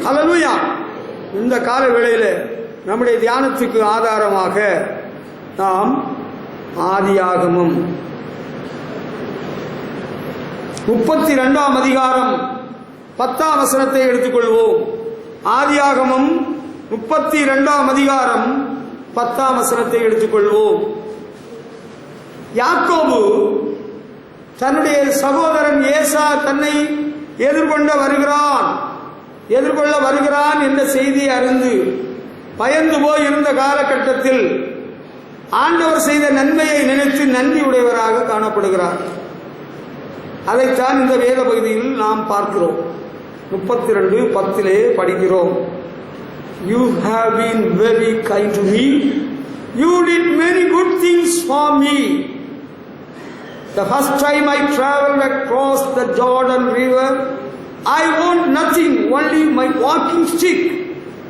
ஹல்லேலூயா. இந்த கால வேளையில் நம்முடைய தியானத்துக்கு ஆதாரமாக நாம் ஆதியாகமம் 32ஆம் அதிகாரம் 10ஆம் வசனத்தை எடுத்துக்கொள்வோம். ஆதியாகமம் 32ஆம் அதிகாரம் 10ஆம் வசனத்தை எடுத்துக்கொள்வோம். யாக்கோபு தன்னுடைய சகோதரன் ஏசா தன்னை எதிர்கொள்ள வருகிறான் என்ற செய்தியை அறிந்து பயந்து போய் இருந்த காலகட்டத்தில் ஆண்டவர் செய்த நன்மையை நினைத்து நன்றி உடையவராக காணப்படுகிறார். அதைத்தான் இந்த வேத பகுதியில் நாம் பார்க்கிறோம். 32:10 படிக்கிறோம். You have been very kind to me. You did many good things for me. The first time I traveled across the Jordan River, I owned nothing, only my walking stick.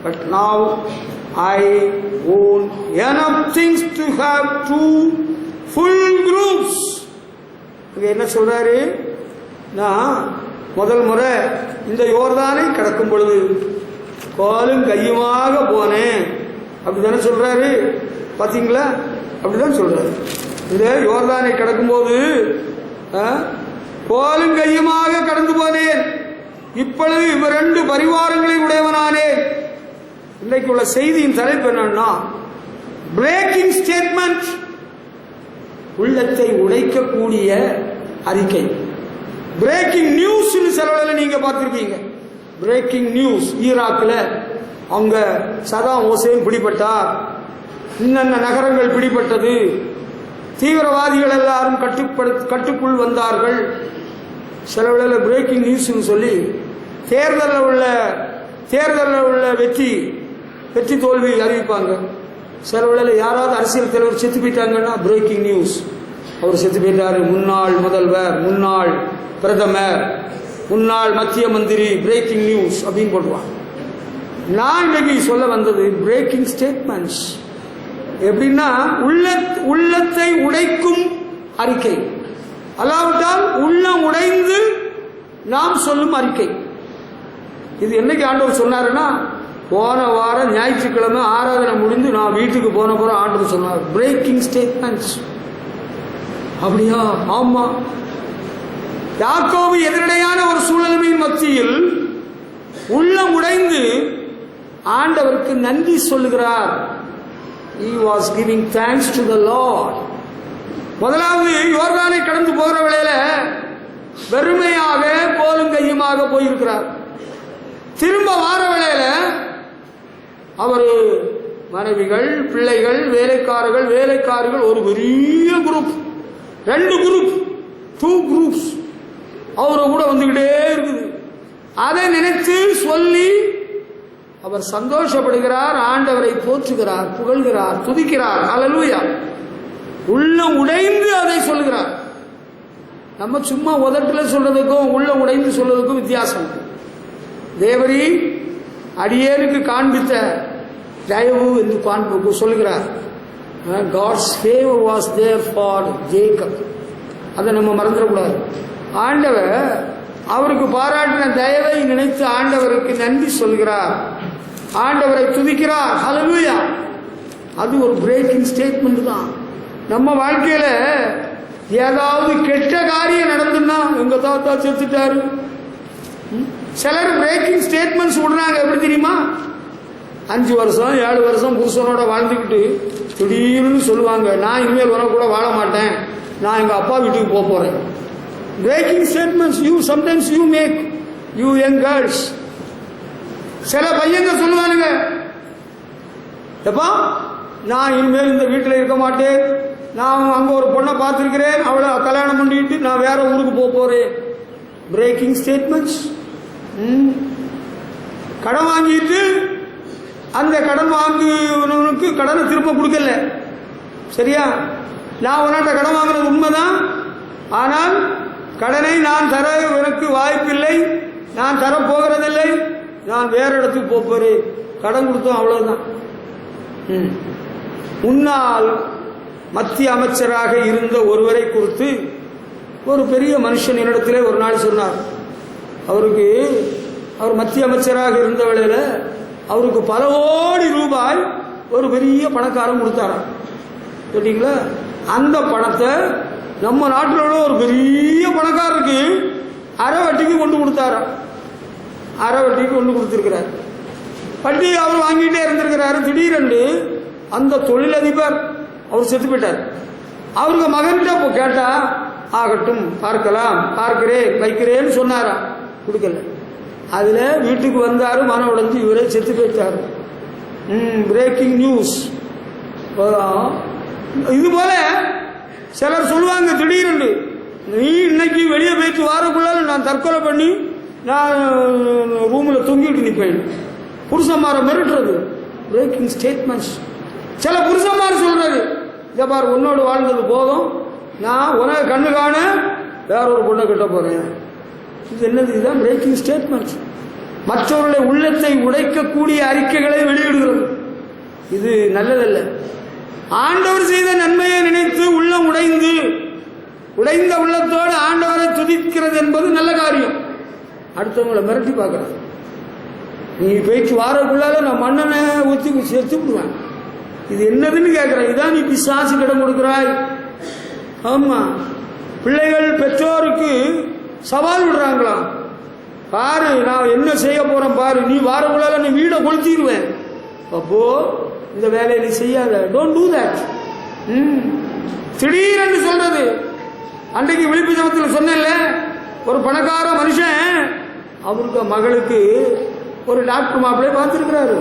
But now I own enough things to have 2 full groups. என்ன சொல்றாரு? நான் முதல் முறை இந்த யோர்தானை கடக்கும் பொழுது காலும் கையுமாக போனேன். அப்படித்தானே சொல்றாரு. பாத்தீங்களா? அப்படிதான் சொல்றாரு. இந்த யோர்தானை கடக்கும்போது கோலும் கையுமாக கடந்து போனேன். இப்பொழுது இவ 2 பரிவாரங்களை உடையவனானேன். இன்றைக்கு உள்ள செய்தியின் தலைப்பு என்னன்னா, பிரேக்கிங் ஸ்டேட்மெண்ட், உள்ளத்தை உடைக்கக்கூடிய அறிக்கை. பிரேக்கிங் நியூஸ் செலவில் நீங்க பார்த்திருப்பீங்க. பிரேக்கிங் நியூஸ், ஈராக்கில் அங்க சதாம் ஹுசேன் பிடிபட்டார், இன்னென்ன நகரங்கள் பிடிபட்டது, தீவிரவாதிகள் எல்லாரும் கட்டுக்குள் வந்தார்கள். சிலவில் பிரேக்கிங் நியூஸ் சொல்லி தேர்தலில் உள்ள வெற்றி தோல்வி அறிவிப்பாங்க. சிலவில் யாராவது அரசியல் தலைவர் செத்து போயிட்டாங்கன்னா பிரேக்கிங் நியூஸ், அவர் செத்து போயிட்டாரு, முன்னாள் முதல்வர், முன்னாள் பிரதமர், முன்னாள் மத்திய மந்திரி, பிரேக்கிங் நியூஸ் அப்படின்னு போடுவாங்க. நான் இன்னைக்கு சொல்ல வந்தது பிரேக்கிங் ஸ்டேட்மெண்ட்ஸ். எப்படின்னா உள்ளத்தை உடைக்கும் அறிக்கை, அல்லாவிட்டால் உள்ளம் உடைந்து நாம் சொல்லும் அறிக்கை. இது என்னைக்கு ஆண்டவர் சொன்னாருன்னா, போன வாரம் ஞாயிற்றுக்கிழமை ஆராதனை முடிந்து நான் வீட்டுக்கு போன போற ஆண்டவர் சொன்னார் பிரேக்கிங் ஸ்டேட்மெண்ட்ஸ். அப்படியா? ஆமா. யாக்கோபு எதிரடையான ஒரு சூழலின் மத்தியில் உள்ளம் உடைந்து ஆண்டவருக்கு நன்றி சொல்லுகிறார். He was giving thanks to the Lord. முதலாவது யோர்தானை கடந்து போகிற வேளையில வெறுமையாக கோலும் கையுமாக போயிருக்கிறார். திரும்ப வார வேளையில அவர் மனைவிகள், பிள்ளைகள், வேலைக்காரர்கள் ஒரு பெரிய குரூப், 2 குரூப், 2 குரூப்ஸ் அவரை கூட வந்துகிட்டே இருக்குது. அதை நினைத்து சொல்லி அவர் சந்தோஷப்படுகிறார், ஆண்டவரை போற்றுகிறார், புகழ்கிறார், துதிக்கிறார். ஹல்லேலூயா. உள்ளம் உடைந்து அதை சொல்லுகிறார். நம்ம சும்மா உதட்டுல சொல்றதுக்கும் உள்ளம் உடைந்து சொல்றதுக்கும் வித்தியாசம். தேவரி அடியேனுக்கு காண்பித்த தயவு என்று காண்பு சொல்லுகிறார். God's favor was there for Jacob. அதை நம்ம மறந்துடக்கூடாது. ஆண்டவர் அவருக்கு பாராட்டின தயவை நினைத்து ஆண்டவருக்கு நன்றி சொல்கிறார், ஆண்டவரை துதிக்கிறார். ஹல்லேலூயா. அது ஒரு பிரேக்கிங் ஸ்டேட்மெண்ட் தான். நம்ம வாழ்க்கையில ஏதாவது கெட்ட காரியம் நடந்துன்னா, எங்க தாத்தா செத்துட்டாரு, சிலர் பிரேக்கிங் ஸ்டேட்மெண்ட்ஸ் விடுறாங்க. எப்படி தெரியுமா? 5 வருஷம் 7 வருஷம் புருஷனோட வாழ்ந்துக்கிட்டு திடீர்னு சொல்லுவாங்க, நான் இனிமேல் உன கூட வாழ மாட்டேன், நான் எங்க அப்பா வீட்டுக்கு போக போறேன். Breaking statements sometimes you make, you young girls. சில பையங்க சொல்லுவானுங்க, எப்பா நான் இனிமேல் இந்த வீட்டில் இருக்க மாட்டேன், நான் அங்க ஒரு பொண்ணை பார்த்திருக்கிறேன், அவளை கல்யாணம் பண்ணிட்டு நான் வேற ஊருக்கு போக போறேன். Breaking statements. கடன் வாங்கிட்டு அந்த கடன் வாங்குவனுக்கு கடனை திரும்ப கொடுக்கல. சரியா? நான் உன்னிட்ட கடன் வாங்கினது உண்மைதான், ஆனால் கடனை நான் தர எனக்கு வாய்ப்பில்லை, நான் தர போகிறதில்லை, நான் வேற இடத்துக்கு போறேன். கடன் கொடுத்தோம், அவ்வளவுதான். முன்னாள் மத்திய அமைச்சராக இருந்த ஒருவரை குறித்து ஒரு பெரிய மனுஷன் என்னிடத்திலே ஒரு நாள் சொன்னார். அவருக்கு அவர் மத்திய அமைச்சராக இருந்த வேளையில் அவருக்கு பல கோடி ரூபாய் ஒரு பெரிய பணக்காரன் கொடுத்தாராம். கேட்டீங்களா? அந்த பணத்தை நம்ம நாட்டில் உள்ள ஒரு பெரிய பணக்காரருக்கு அரை வட்டிக்கு கொண்டு கொடுத்தாராம். அரை வட்டிக்கு கொண்டு கொடுத்துருக்கிறார். வட்டி அவர் வாங்கிட்டே இருந்திருக்கிறாரு. திடீரென்று அந்த தொழிலதிபர் அவர் செத்து போயிட்டார். அவருக்கு மகன்கிட்ட கேட்டா, ஆகட்டும் பார்க்கலாம், பார்க்கிறேன் வைக்கிறேன்னு சொன்னாராம். கொடுக்கல. அதுல வீட்டுக்கு வந்தாரு, மன உடைஞ்சு இவரே செத்து போயிட்டாரு. Breaking news. இது போல சிலர் சொல்லுவாங்க, திடீரென்று நீ இன்னைக்கு வெளியே போயிட்டு வாரக்குள்ளால நான் தற்கொலை பண்ணி நான் ரூம்ல தொங்கிட்டு நிற்பேன். புருஷன்மாரை மிரட்டுறது. Breaking statements. சில புருஷன்மார் சொல்றது, இதை பாரு உன்னோடு வாழ்ந்தது போதும், நான் உனக்கு கண்ணு காண வேற ஒரு பொண்ணை கட்ட போறேன். இது என்னது? இதுதான் பிரேக்கிங் ஸ்டேட்மெண்ட்ஸ். மற்றவர்களுடைய உள்ளத்தை உடைக்கக்கூடிய அறிக்கைகளை வெளியிடுகிறது. இது நல்லதல்ல. ஆண்டவர் செய்த நன்மையை நினைத்து உள்ளம் உடைந்த உள்ளத்தோடு ஆண்டவரை துதிக்கிறது என்பது நல்ல காரியம். அடுத்தவங்களை மிரட்டி பார்க்கறது. நீ போயிட்டு வாரக்குள்ளால நான் மண்ணனை ஊற்றி செத்து விடுவேன். இது என்னதுன்னு கேட்கிறேன். இதான் நீ பிசாசு இடம் கொடுக்கிறாய். ஆமா, பிள்ளைகள் பெற்றோருக்கு சவால் விடுறாங்களாம். பாரு நான் என்ன செய்ய போறேன் பாரு, நீ வாரக்குள்ளால நீ வீடை கொளுத்திடுவேன். அப்போ இந்த வேலையை நீ செய்யாத. Don't do that. திடீரென்று சொல்றது. அன்றைக்கு விழிப்பு ஜபத்தில் சொன்னேன்ல, ஒரு பணக்கார மனுஷன் அவருக்கு மகளுக்கு ஒரு டாக்டர் மாப்பிள்ளைய பார்த்துருக்கிறாரு.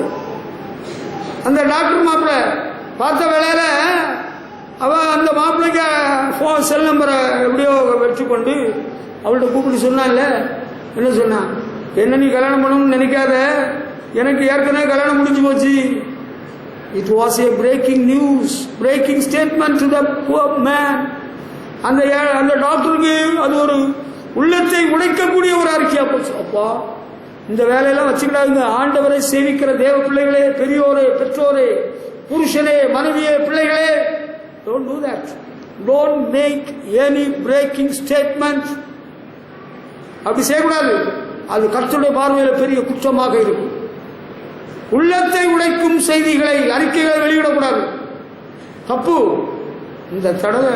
அந்த டாக்டர் மாப்பிள்ளை பார்த்த வேளையில அவ அந்த மாப்பிள்ளைக்கு ஃபோன் செல் நம்பரை எப்படியோ வச்சு கொண்டு அவள்கிட்ட கூப்பிட்டு சொன்னான்ல. என்ன சொன்னான்? என்ன நீ கல்யாணம் பண்ணணும்னு நினைக்காத, எனக்கு ஏற்கனவே கல்யாணம் முடிஞ்சு போச்சு. It was a breaking news, breaking statement to the poor man. அந்த டாக்டருக்கு அது ஒரு உள்ளத்தை உடைக்கக்கூடிய ஒரு அறிக்கையா போச்சு. அப்பா இந்த வேலையெல்லாம் வச்சுக்கிட்டாங்க. ஆண்டவரை சேவிக்கிற தேவ பிள்ளைகளே, பெரியோரே, பெற்றோரே, புருஷனே, மனைவியே, பிள்ளைகளே, don't do that. Don't make any breaking statement. அப்படி செய்யக்கூடாது. அது கர்த்தருடைய பார்வையில் பெரிய குற்றமாக இருக்கும். உள்ளத்தை உடைக்கும் செய்திகளை, அறிக்கைகளை வெளியிடக்கூடாது. தப்பு. இந்த தடவை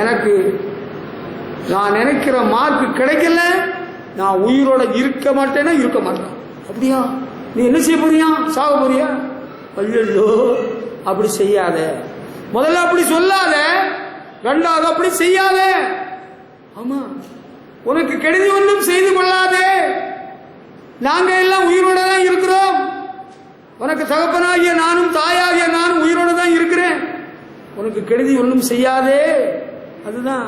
எனக்கு நான் நினைக்கிற மார்க் கிடைக்கல, நான் உயிரோட இருக்க மாட்டேன்னா இருக்க மாட்டேன். அப்படியா? நீ என்ன செய்ய போறியா? சாக போறியா? ஐயோ, அப்படி செய்யாத. முதல்ல அப்படி சொல்லாத, ரெண்டாவது அப்படி செய்யாத. ஆமா, உனக்கு கெடுதி ஒன்றும் செய்து கொள்ளாதே. நாங்க எல்லாம் உயிரோட தான் இருக்கிறோம். உனக்கு தகப்பனாகிய நானும் தாயாகிய நானும் உயிரோட தான் இருக்கிறேன். உனக்கு கெடுதி ஒன்றும் செய்யாதே. அதுதான்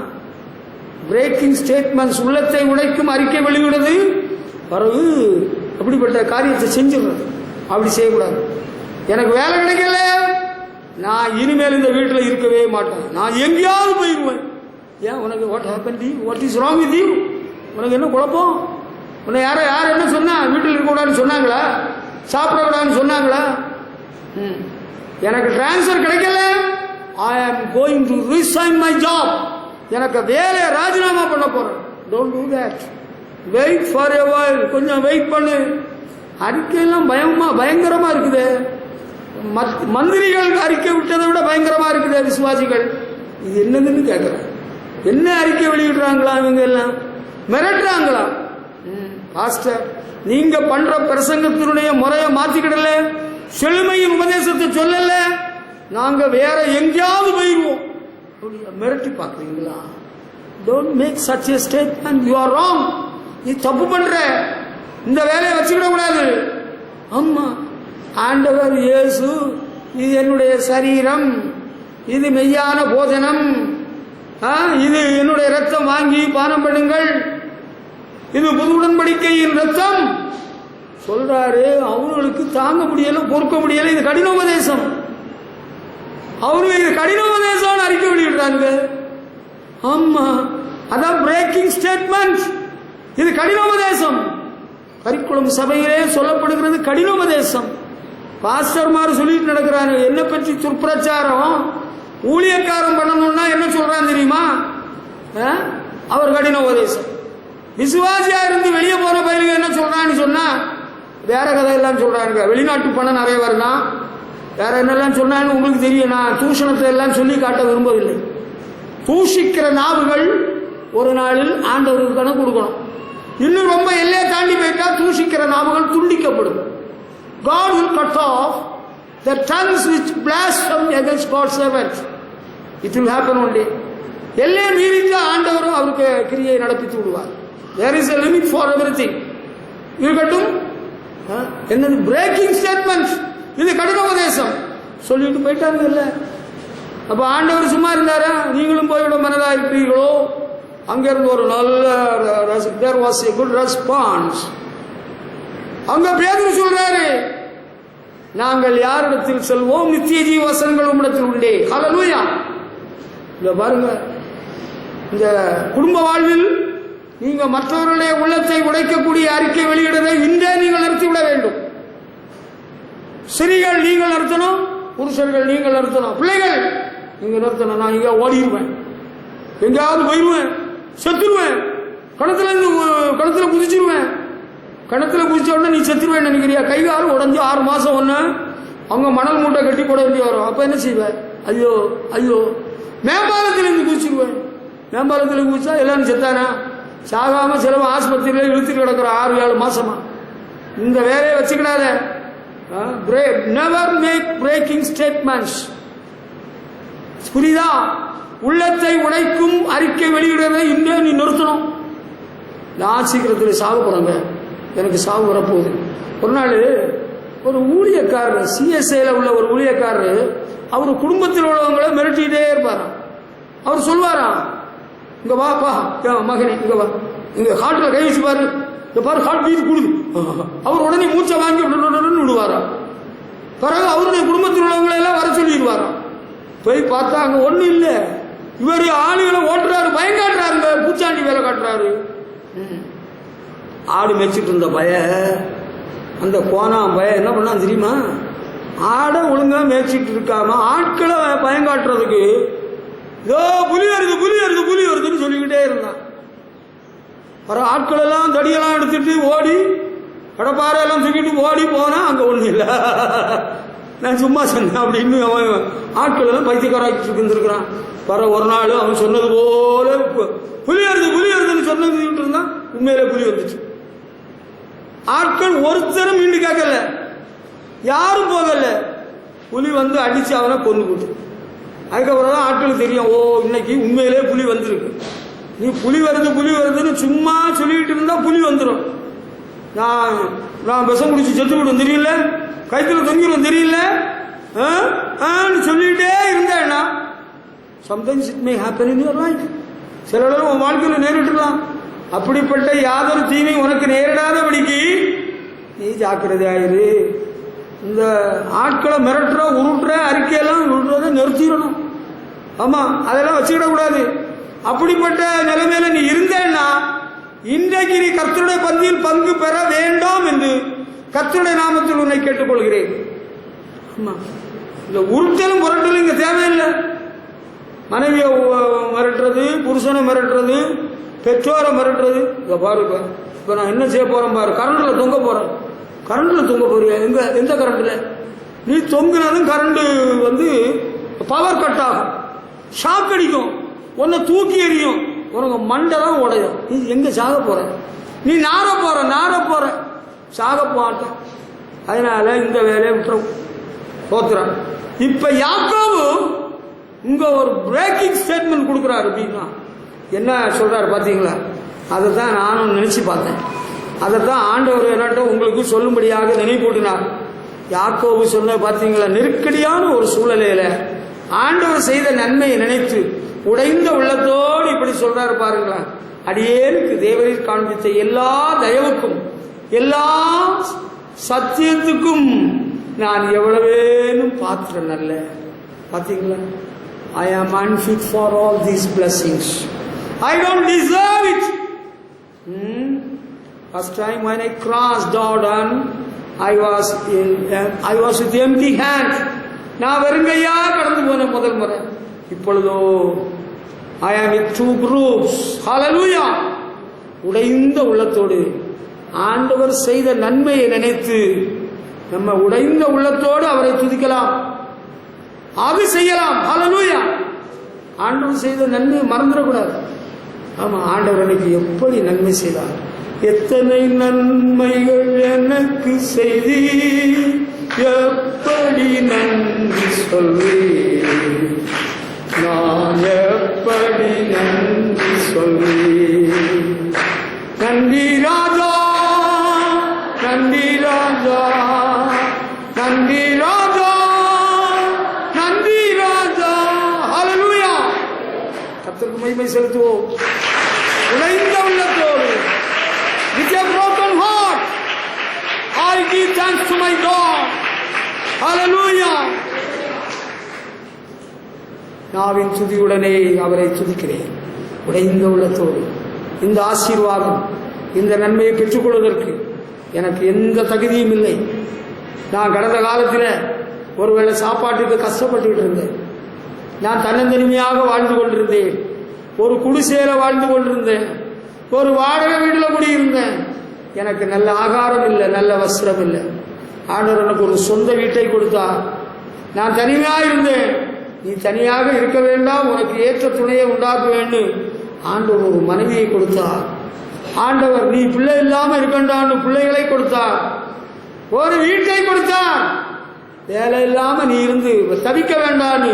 பிரேக்கிங் ஸ்டேட்மெண்ட்ஸ். உள்ளத்தை உடைக்கும் அறிக்கை வெளியிடுறது. பிறகு அப்படிப்பட்ட காரியத்தை செஞ்சிடுறது. அப்படி செய்யக்கூடாது. எனக்கு வேலை கிடைக்கல, நான் இனிமேல் இந்த வீட்டில் இருக்கவே மாட்டேன், நான் எங்கேயாவது போயிடுவேன். ஏன் உனக்கு what happen to you? What is wrong with you? உனக்கு என்ன குழப்பம்? உன்னை யார் என்ன சொன்னா? வீட்டில் இருக்கக்கூடாதுன்னு சொன்னாங்களா? சாப்பிடக்கூடாதுன்னு சொன்னாங்களா? எனக்கு டிரான்ஸ்ஃபர் கிடைக்கல, I am going to resign my job. எனக்கு வேலையை ராஜினாமா பண்ண போறேன். Don't do that. Wait for a while. கொஞ்சம் வெயிட் பண்ணு. அறிக்கையெல்லாம் பயங்கரமா இருக்குது. மந்திரிகள் அறிக்கை விட்டதை விட பயங்கரமா இருக்குது விசுவாசிகள். இது என்னதுன்னு கேட்கிறேன். என்ன அறிக்கை வெளியிடுறாங்களா? இவங்க எல்லாம் மிரட்டுறாங்களா? பாஸ்டர், நீங்க பண்ற பிரசங்கத்தினுடைய முறையை மாத்திக்கிடல, செழுமையின் உபதேசத்தை சொல்லல, நாங்க வேற எங்கேயாவது போயிடுவோம். மிரட்டி பாக்குறீங்களா? Don't make such a statement. You are wrong. நீ தப்பு பண்ற. இந்த வேலையை வச்சுக்கிட கூடாது. ஆமா, ஆண்டவர் இயேசு, இது என்னுடைய சரீரம், இது மெய்யான போஜனம், இது என்னுடைய ரத்தம், வாங்கி பானம் பண்ணுங்கள், இது புது உடன்படிக்கையின் ரத்தம் சொல்றாரு. அவங்களுக்கு தாங்க முடியல, பொறுக்க முடியல. இது கடின உபதேசம். அவரு இது கடின உபதேசம் அறிக்கை வெளியிடுறாங்க. ஆமா, அதான் பிரேக்கிங் ஸ்டேட்மெண்ட். இது கடின உபதேசம். கரிக்குளம் சபையிலே சொல்லப்படுகிறது கடின உபதேசம். பாஸ்டர்மார் சொல்லிட்டு நடக்கிறாங்க. என்ன பற்றி துர்பிரச்சாரம், ஊழியக்காரம் பண்ணணும்னா என்ன சொல்றான் தெரியுமா? அவர் கடின உபதேசம். விசுவாசியா இருந்து வெளியே போற பயிலுங்க என்ன சொல்றான்னு சொன்னா வேற கதையெல்லாம் சொல்றாங்க. வெளிநாட்டு பணம் நிறைய வருதான், வேற என்னெல்லாம் சொன்னான்னு உங்களுக்கு தெரியும். நான் தூஷணத்தை எல்லாம் சொல்லி காட்ட விரும்பவில்லை. தூஷிக்கிற நாவுகள் ஒரு நாளில் ஆண்டவருக்கு கணக்கு கொடுக்கணும். இன்னும் ரொம்ப எல்லையை தாண்டி போயிட்டா தூஷிக்கிற நாவுகள் துண்டிக்கப்படும். God will cut off the tongues which blaspheme against God's servants. It will happen one day. எல்லையை மீறிச்சா ஆண்டவரும் அவருக்கு கிரியை நடப்பித்து விடுவார். There is a limit for everything. இருக்கட்டும். என்னது பிரேக்கிங் ஸ்டேட்மெண்ட், இது கடின உபதேசம் சொல்லிட்டு போயிட்டாங்க இல்ல. அப்ப ஆண்டவர் சும்மா இருந்தாரா? நீங்களும் போய்விட மனதா இருக்கிறீர்களோ? அங்கிருந்து ஒரு நல்ல there was a good response. அங்க பேதுரு சொல்றாரு, நாங்கள் யாரிடத்தில் செல்வோம்? நித்திய ஜீவ வசனங்கள் உம்மிடத்தில் உண்டே. ஹல்லேலூயா. இங்க பாருங்க, இந்த குடும்ப வாழ்வில் நீங்க மற்றவர்களுடைய உள்ளத்தை உடைக்கக்கூடிய அறிக்கை வெளியிடுவதை இன்றே நீங்கள் நிறுத்திவிட வேண்டும். ஸ்திரீகள் நீங்கள் நிறுத்தணும், புருஷர்கள் நீங்கள் நிறுத்தணும், பிள்ளைகள் நீங்க நிறுத்தணும். நான் இங்க ஓடிடுவேன், எங்கேயாவது போயிடுவேன், செத்துருவேன், கணத்துல குதிச்சிருவேன். கணத்துல குதிச்ச உடனே நீ செத்துருவேன் நினைக்கிறியா? கை கால் உடஞ்சி 6 மாசம் ஒன்று அவங்க மணல் மூட்டை கட்டி போட வேண்டி வரும். அப்ப என்ன செய்வேன்? ஐயோ ஐயோ, மேம்பாலத்திலிருந்து குதிச்சிருவேன். மேம்பாலத்தில் குதிச்சா எல்லாரும் செத்தானா? சாகாம சிலவன் ஆஸ்பத்திரியில இழுத்துட்டு கிடக்குற 6-7 மாசமா. இந்த வேலையை வச்சுக்கிடாத. Never make breaking statements. புரியுதா? உள்ளத்தை உடைக்கும் அறிக்கை வெளியிடுறதை இன்றே நீ நிறுத்தணும். நான் சீக்கிரத்தில் சாக போறேங்க, எனக்கு சாவு வரப்போகுது. ஒரு நாள் ஒரு ஊழியக்காரர், சிஎஸ்ஐல உள்ள ஒரு ஊழியக்காரர், அவர் குடும்பத்தில் உள்ளவங்களை மிரட்டிகிட்டே இருப்பாராம். அவர் சொல்வாராம், இங்க வாப்பா மகனே, இங்க வா, இங்க ஹார்ட்ல கை வச்சு பாரு, இந்த பாரு ஹார்ட் பீட் கொடுது. அவர் உடனே மூச்சை வாங்கி விடுவாராம். பிறகு அவருடைய குடும்பத்தில் உள்ளவங்களை எல்லாம் வர சொல்லிடுவாராம். போய் பார்த்தா அங்க ஒண்ணு இல்லை. இவர் ஆளுகளை ஓட்டுறாரு, பயம் காட்டுறாருங்க, பூச்சாண்டி வேலை காட்டுறாரு. ஆடு மேய்ச்சிட்டு இருந்த பய, அந்த கோணாம் பய என்ன பண்ணா தெரியுமா? ஆடை ஒழுங்கா மேய்ச்சிட்டு இருக்காம ஆட்களை பயம் காட்டுறதுக்கு இதோ புலி வருது புலி வருது புலி வருதுன்னு சொல்லிக்கிட்டே இருந்தான். வர ஆட்கள் எல்லாம் தடியெல்லாம் எடுத்துட்டு ஓடி, கடப்பாறையெல்லாம் தூக்கிட்டு ஓடி போனா அங்க ஒண்ணு இல்லை. நான் சும்மா சொன்னேன் அப்படின்னு அவன் ஆட்கள் எல்லாம் பைத்தியக்காராக்கிட்டு இருந்திருக்கிறான். வர ஒரு நாள் அவன் சொன்னது போல புலி வருதுன்னு சொன்னது இருந்தான். உண்மையில புலி வந்துச்சு. ஆட்கள் ஒருத்தரும் மீண்டு கேட்கல, யாரும் போகல. புலி வந்து அடிச்சு அவனை கொண்டு போட்டு, அதுக்கப்புறம் தான் ஆட்களுக்கு தெரியும், ஓ இன்னைக்கு உண்மையிலே புலி வந்திருக்கு. நீ புலி வருதுன்னு சும்மா சொல்லிட்டு இருந்தா புலி வந்துடும். நான் விஷம் குடிச்சு செத்து விடும் தெரியல, கைத்துல தொங்கிடும் தெரியல சொல்லிட்டே இருந்தேன்னா sometimes it may happen in your life. சில நேரம் உன் வாழ்க்கையில் நேரிட்டுலாம். அப்படிப்பட்ட யாதொரு தீமை உனக்கு நேரிடாதபடிக்கு நீ ஜாக்கிரதையாயிரு. இந்த ஆட்களை மிரட்டுற உருட்டுற அறிக்கையெல்லாம் உருட்டுறதை நிறுத்திடணும். ஆமா, அதெல்லாம் வச்சுக்கிடக்கூடாது. அப்படிப்பட்ட நிலைமையில நீ இருந்தேன்னா இன்றைக்கு நீ கர்த்தருடைய பந்தியில் பங்கு பெற வேண்டாம் என்று கர்த்தருடைய நாமத்தில் உன்னை கேட்டுக்கொள்கிறேன். ஆமா, இந்த உருட்டலும் புரட்டலும் இங்க தேவையில்லை. மனைவியை மிரட்டுறது, புருஷனை மிரட்டுறது, பெற்றோரை மிரட்டுறது. இங்க பாரு, இப்ப நான் என்ன செய்ய போறேன் பாரு, கரண்ட்ல தொங்க போறேன். கரண்ட்ல தொங்க போறியா? எந்த கரண்ட்ல? நீ தொங்கினாலும் கரண்ட் வந்து பவர் கட் ஆகும், ஷாக் அடிக்கும், உன்னை தூக்கி எறியும், உனக்கு மண்டை தான் உடையும். நீ எங்க சாக போற? நீ நார போற சாக போட்ட. அதனால இந்த வேலையை விட்டுரும் போத்துறான். இப்ப யாக்கோபு இங்க ஒரு பிரேக்கிங் ஸ்டேட்மெண்ட் கொடுக்கிறாரு. அப்படின்னா என்ன சொல்றாரு பாத்தீங்களா? அதை தான் நானும் நினைச்சு பார்த்தேன். அதைத்தான் ஆண்டவர் என்னட்ட உங்களுக்கு சொல்லும்படியாக நினைப்பூட்டினார். யாக்கோபு சொன்ன பாத்தீங்களா, நெருக்கடியான ஒரு சூழ்நிலையில ஆண்டவர் செய்த நன்மையை நினைத்து உடைந்த உள்ளத்தோடு இப்படி சொல்றாரு பாருங்களா. அடியேனுக்கு தேவரீர் காண்பித்த எல்லா தயவுக்கும் எல்லா சத்தியத்துக்கும் நான் எவ்வளவேனும் பாத்திரம் அல்ல. பாத்தீங்களா? I am unfit for all these blessings. I don't deserve it. First time when I crossed Jordan, I was with empty hands. நான் வெறுங்கையா கடந்து போன முதல் முறை. இப்பொழுதோ I am with 2 groups. Hallelujah. உடைந்த உள்ளத்தோடு ஆண்டவர் செய்த நன்மையை நினைத்து நம்ம உடைந்த உள்ளத்தோடு அவரை துதிக்கலாம், அது செய்யலாம். ஹல்லேலூயா. ஆண்டவர் செய்த நன்மையை மறந்துடக்கூடாது. ஆமா, ஆண்டவர் எனக்கு எப்படி நன்மை செய்தார், எத்தனை நன்மைகள் எனக்கு செய்தி, எப்படி நன்றி சொல்வேன், நான் எப்படி நன்றி சொல்வேன். நன்றி ராஜா, நன்றி ராஜா, நன்றி ராஜா, நன்றி ராஜா. ஹல்லேலூயா. கர்த்தருக்கு மகிமை செலுத்துவோம். உடைந்த உள்ளத்தோடு, with a broken heart, I give thanks to my God. Hallelujah. நாவின் துதியுடனே அவரை துதிக்கிறேன். உடைந்த உள்ளத்தோடு. இந்த ஆசீர்வாதம், இந்த நன்மையை பெற்றுக்கொள்வதற்கு எனக்கு எந்த தகுதியும் இல்லை. நான் கடந்த காலத்தில் ஒருவேளை சாப்பாட்டுக்கு கஷ்டப்பட்டுக்கிட்டு இருந்தேன். நான் தன்னந்தனிமையாக வாழ்ந்து கொண்டிருந்தேன். ஒரு குடிசையில வாழ்ந்து கொண்டிருந்தேன். ஒரு வாடகை வீட்டில் குடியிருந்தேன். எனக்கு நல்ல ஆகாரம் இல்லை, நல்ல வஸ்திரம் இல்லை. ஆண்டவர் எனக்கு ஒரு சொந்த வீட்டை கொடுத்தார். நான் தனிமையாக இருந்தேன். நீ தனியாக இருக்க வேண்டாம், உனக்கு ஏற்ற துணையை உண்டாக்க வேண்டும். ஆண்டவர் ஒரு மனைவியை கொடுத்தார். ஆண்டவர் நீ பிள்ளை இல்லாமல் இருக்கண்டான்னு பிள்ளைகளை கொடுத்தார். ஒரு வீட்டை கொடுத்தார். வேலை இல்லாம நீ இருந்து தவிக்க வேண்டான்னு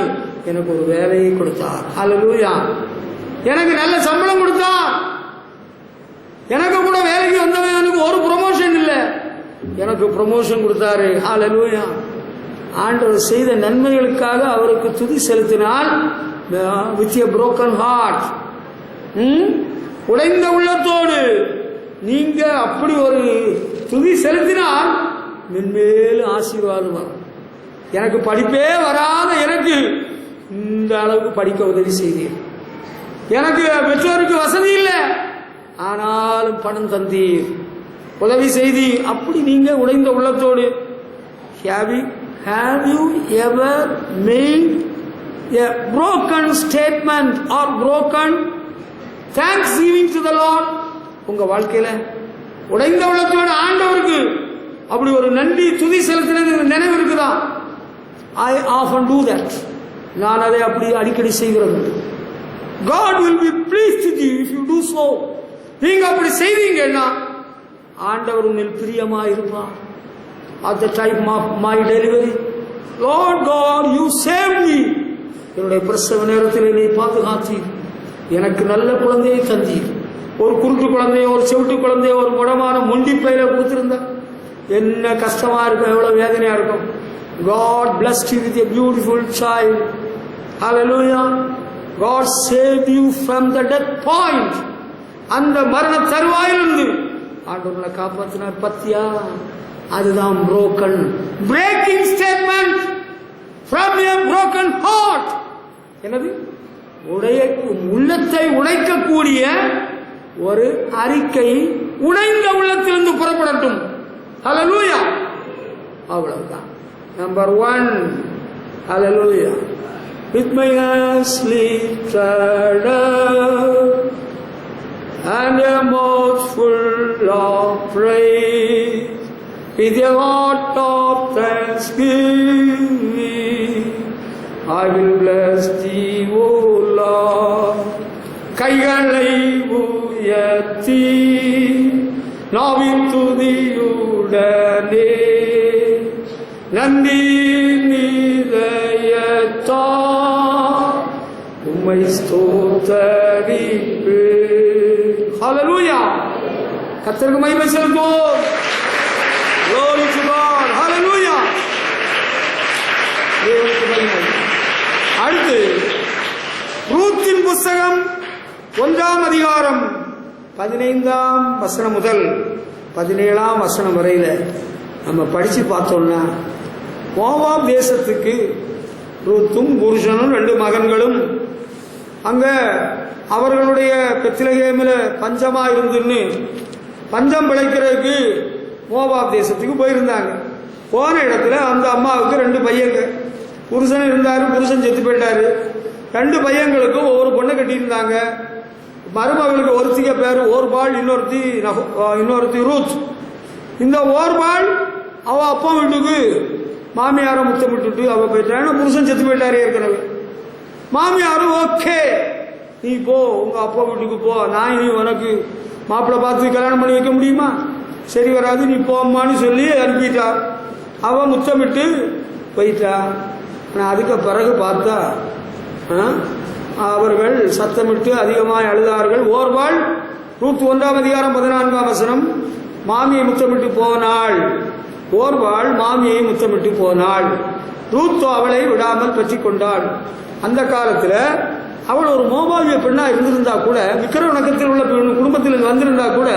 எனக்கு ஒரு வேலையை கொடுத்தார். ஹல்லேலூயா. எனக்கு நல்ல சம்பளம் கொடுத்தார். எனக்கு கூட வேலைக்கு வந்தவன் எனக்கு ஒரு ப்ரமோஷன் இல்லை, எனக்கு ப்ரமோஷன் கொடுத்தாரு. ஹல்லேலூயா. ஆண்டவர் செய்த நன்மைகளுக்காக அவருக்கு துதி செலுத்தினால், வித் எ broken heart, உடைந்த உள்ளத்தோடு நீங்க அப்படி ஒரு துதி செலுத்தினால் மென்மேலும் ஆசீர்வாதம் வரும். எனக்கு படிப்பே வராத எனக்கு இந்த அளவுக்கு படிக்க உதவி செய்தீர். எனக்கு பெற்றோருக்கு வசதி இல்லை, ஆனாலும் பணம் தந்தீர், உதவி செய்தீர். அப்படி நீங்க உடைந்த உள்ளத்தோடு, have you ever made a broken statement or broken thanksgiving to the Lord? உங்க வாழ்க்கையில உடைந்த உள்ளத்தோடு ஆண்டவருக்கு அப்படி ஒரு நன்றி துதி செலுத்தினது நினைவு இருக்குதா? I often do that. நான் அதை அப்படி அடிக்கடி செய்கிறது. God will be pleased with you if you do so. நீங்க அப்படி செய்வீங்கன்னா ஆண்டவர் உன்னில் பிரியமா இருப்பார். At the time of my delivery, Lord God, you saved me. என்னுடைய பிரசவ நேரத்தில் என்னை பாதுகாத்தீர். எனக்கு நல்ல குழந்தையை தந்தீர். ஒரு குருட்டு குழந்தைய, ஒரு செவிட்டு குழந்தைய, ஒரு முடமான மொண்டி பையில கொடுத்திருந்தா என்ன கஷ்டமா இருக்கும், எவ்வளவு வேதனையா இருக்கும். God blessed you with a beautiful child. Hallelujah. God saved you from the death point. அந்த மரண தருவாயிலிருந்து ஆண்டவரை காப்பாற்றினார். பத்தியா, அதுதான் broken breaking statement from a broken heart. என்னது? உள்ளத்தை உடைக்கக்கூடிய ஒரு அறிக்கை உடைந்த உள்ளத்திலிருந்து புறப்படட்டும். ஹல்லேலூயா. அவ்வளவுதான். Number 1. Hallelujah. With my hands lifted up and a mouth full of praise, with a heart of thanksgiving, I will bless thee, O Lord. கைகளை உயர்த்தி நாவின் துதியுடனே நன்றி நிறையத்தால் உம்மை ஸ்தோத்தரிப்பேன். ஹல்லேலூயா. கர்த்தருக்கு மகிமை செலுத்துவோம். Glory to God. Hallelujah. அடுத்து ரூத்தின் புஸ்தகம் 1ஆம் அதிகாரம் 15ஆம் வசனம் முதல் 17ஆம் வசனம் வரையில நம்ம படிச்சு பார்த்தோம்னா, மோவாப் தேசத்துக்கு ரூத்தும் புருஷனும் 2 மகன்களும் அங்க அவர்களுடைய பெத்லகேமில் பஞ்சமா இருந்துன்னு பஞ்சம் பிழைக்கிறதுக்கு மோவாப் தேசத்துக்கு போயிருந்தாங்க. போன இடத்துல அந்த அம்மாவுக்கு 2 பையங்க. புருஷன் இருந்தாரு, புருஷன் செத்து போயிட்டாரு. 2 பையங்களுக்கும் ஒவ்வொரு பொண்ணை கட்டியிருந்தாங்க. மருமகளுக்கு ஒருத்திக்க பேரு ஓர்பாள், இன்னொருத்தி ரூத். இந்த ஓர்பாள் அவ அப்பா வீட்டுக்கு மாமியார முத்தமிட்டு அவ போயிட்டான். புருஷன் செத்து போயிட்டாரு ஏற்கனவே. மாமியாரும் ஓகே நீ போ, உங்க அப்பா வீட்டுக்கு போ, நான் இனி உனக்கு மாப்பிள்ளை பார்த்து கல்யாணம் பண்ணி வைக்க முடியுமா, சரி வராது, நீ போம்மான்னு சொல்லி அனுப்பிட்டா. அவ முத்தமிட்டு போயிட்டா. ஆனால் அதுக்கு பிறகு பார்த்தா அவர்கள் சத்தமிட்டு அதிகமாக அழுதார்கள். ஓர்வாள் ரூத் 1:14 மாமியை முத்தமிட்டு போனாள். ஓர்வாள் மாமியை முத்தமிட்டு போனாள். ரூத்தோ அவளை விடாமல் பற்றி கொண்டாள். அந்த காலத்தில் அவள் ஒரு மோபாவிய பெண்ணா இருந்திருந்தா கூட, விக்கிர வணக்கத்தில் உள்ள குடும்பத்தில் வந்திருந்தா கூட,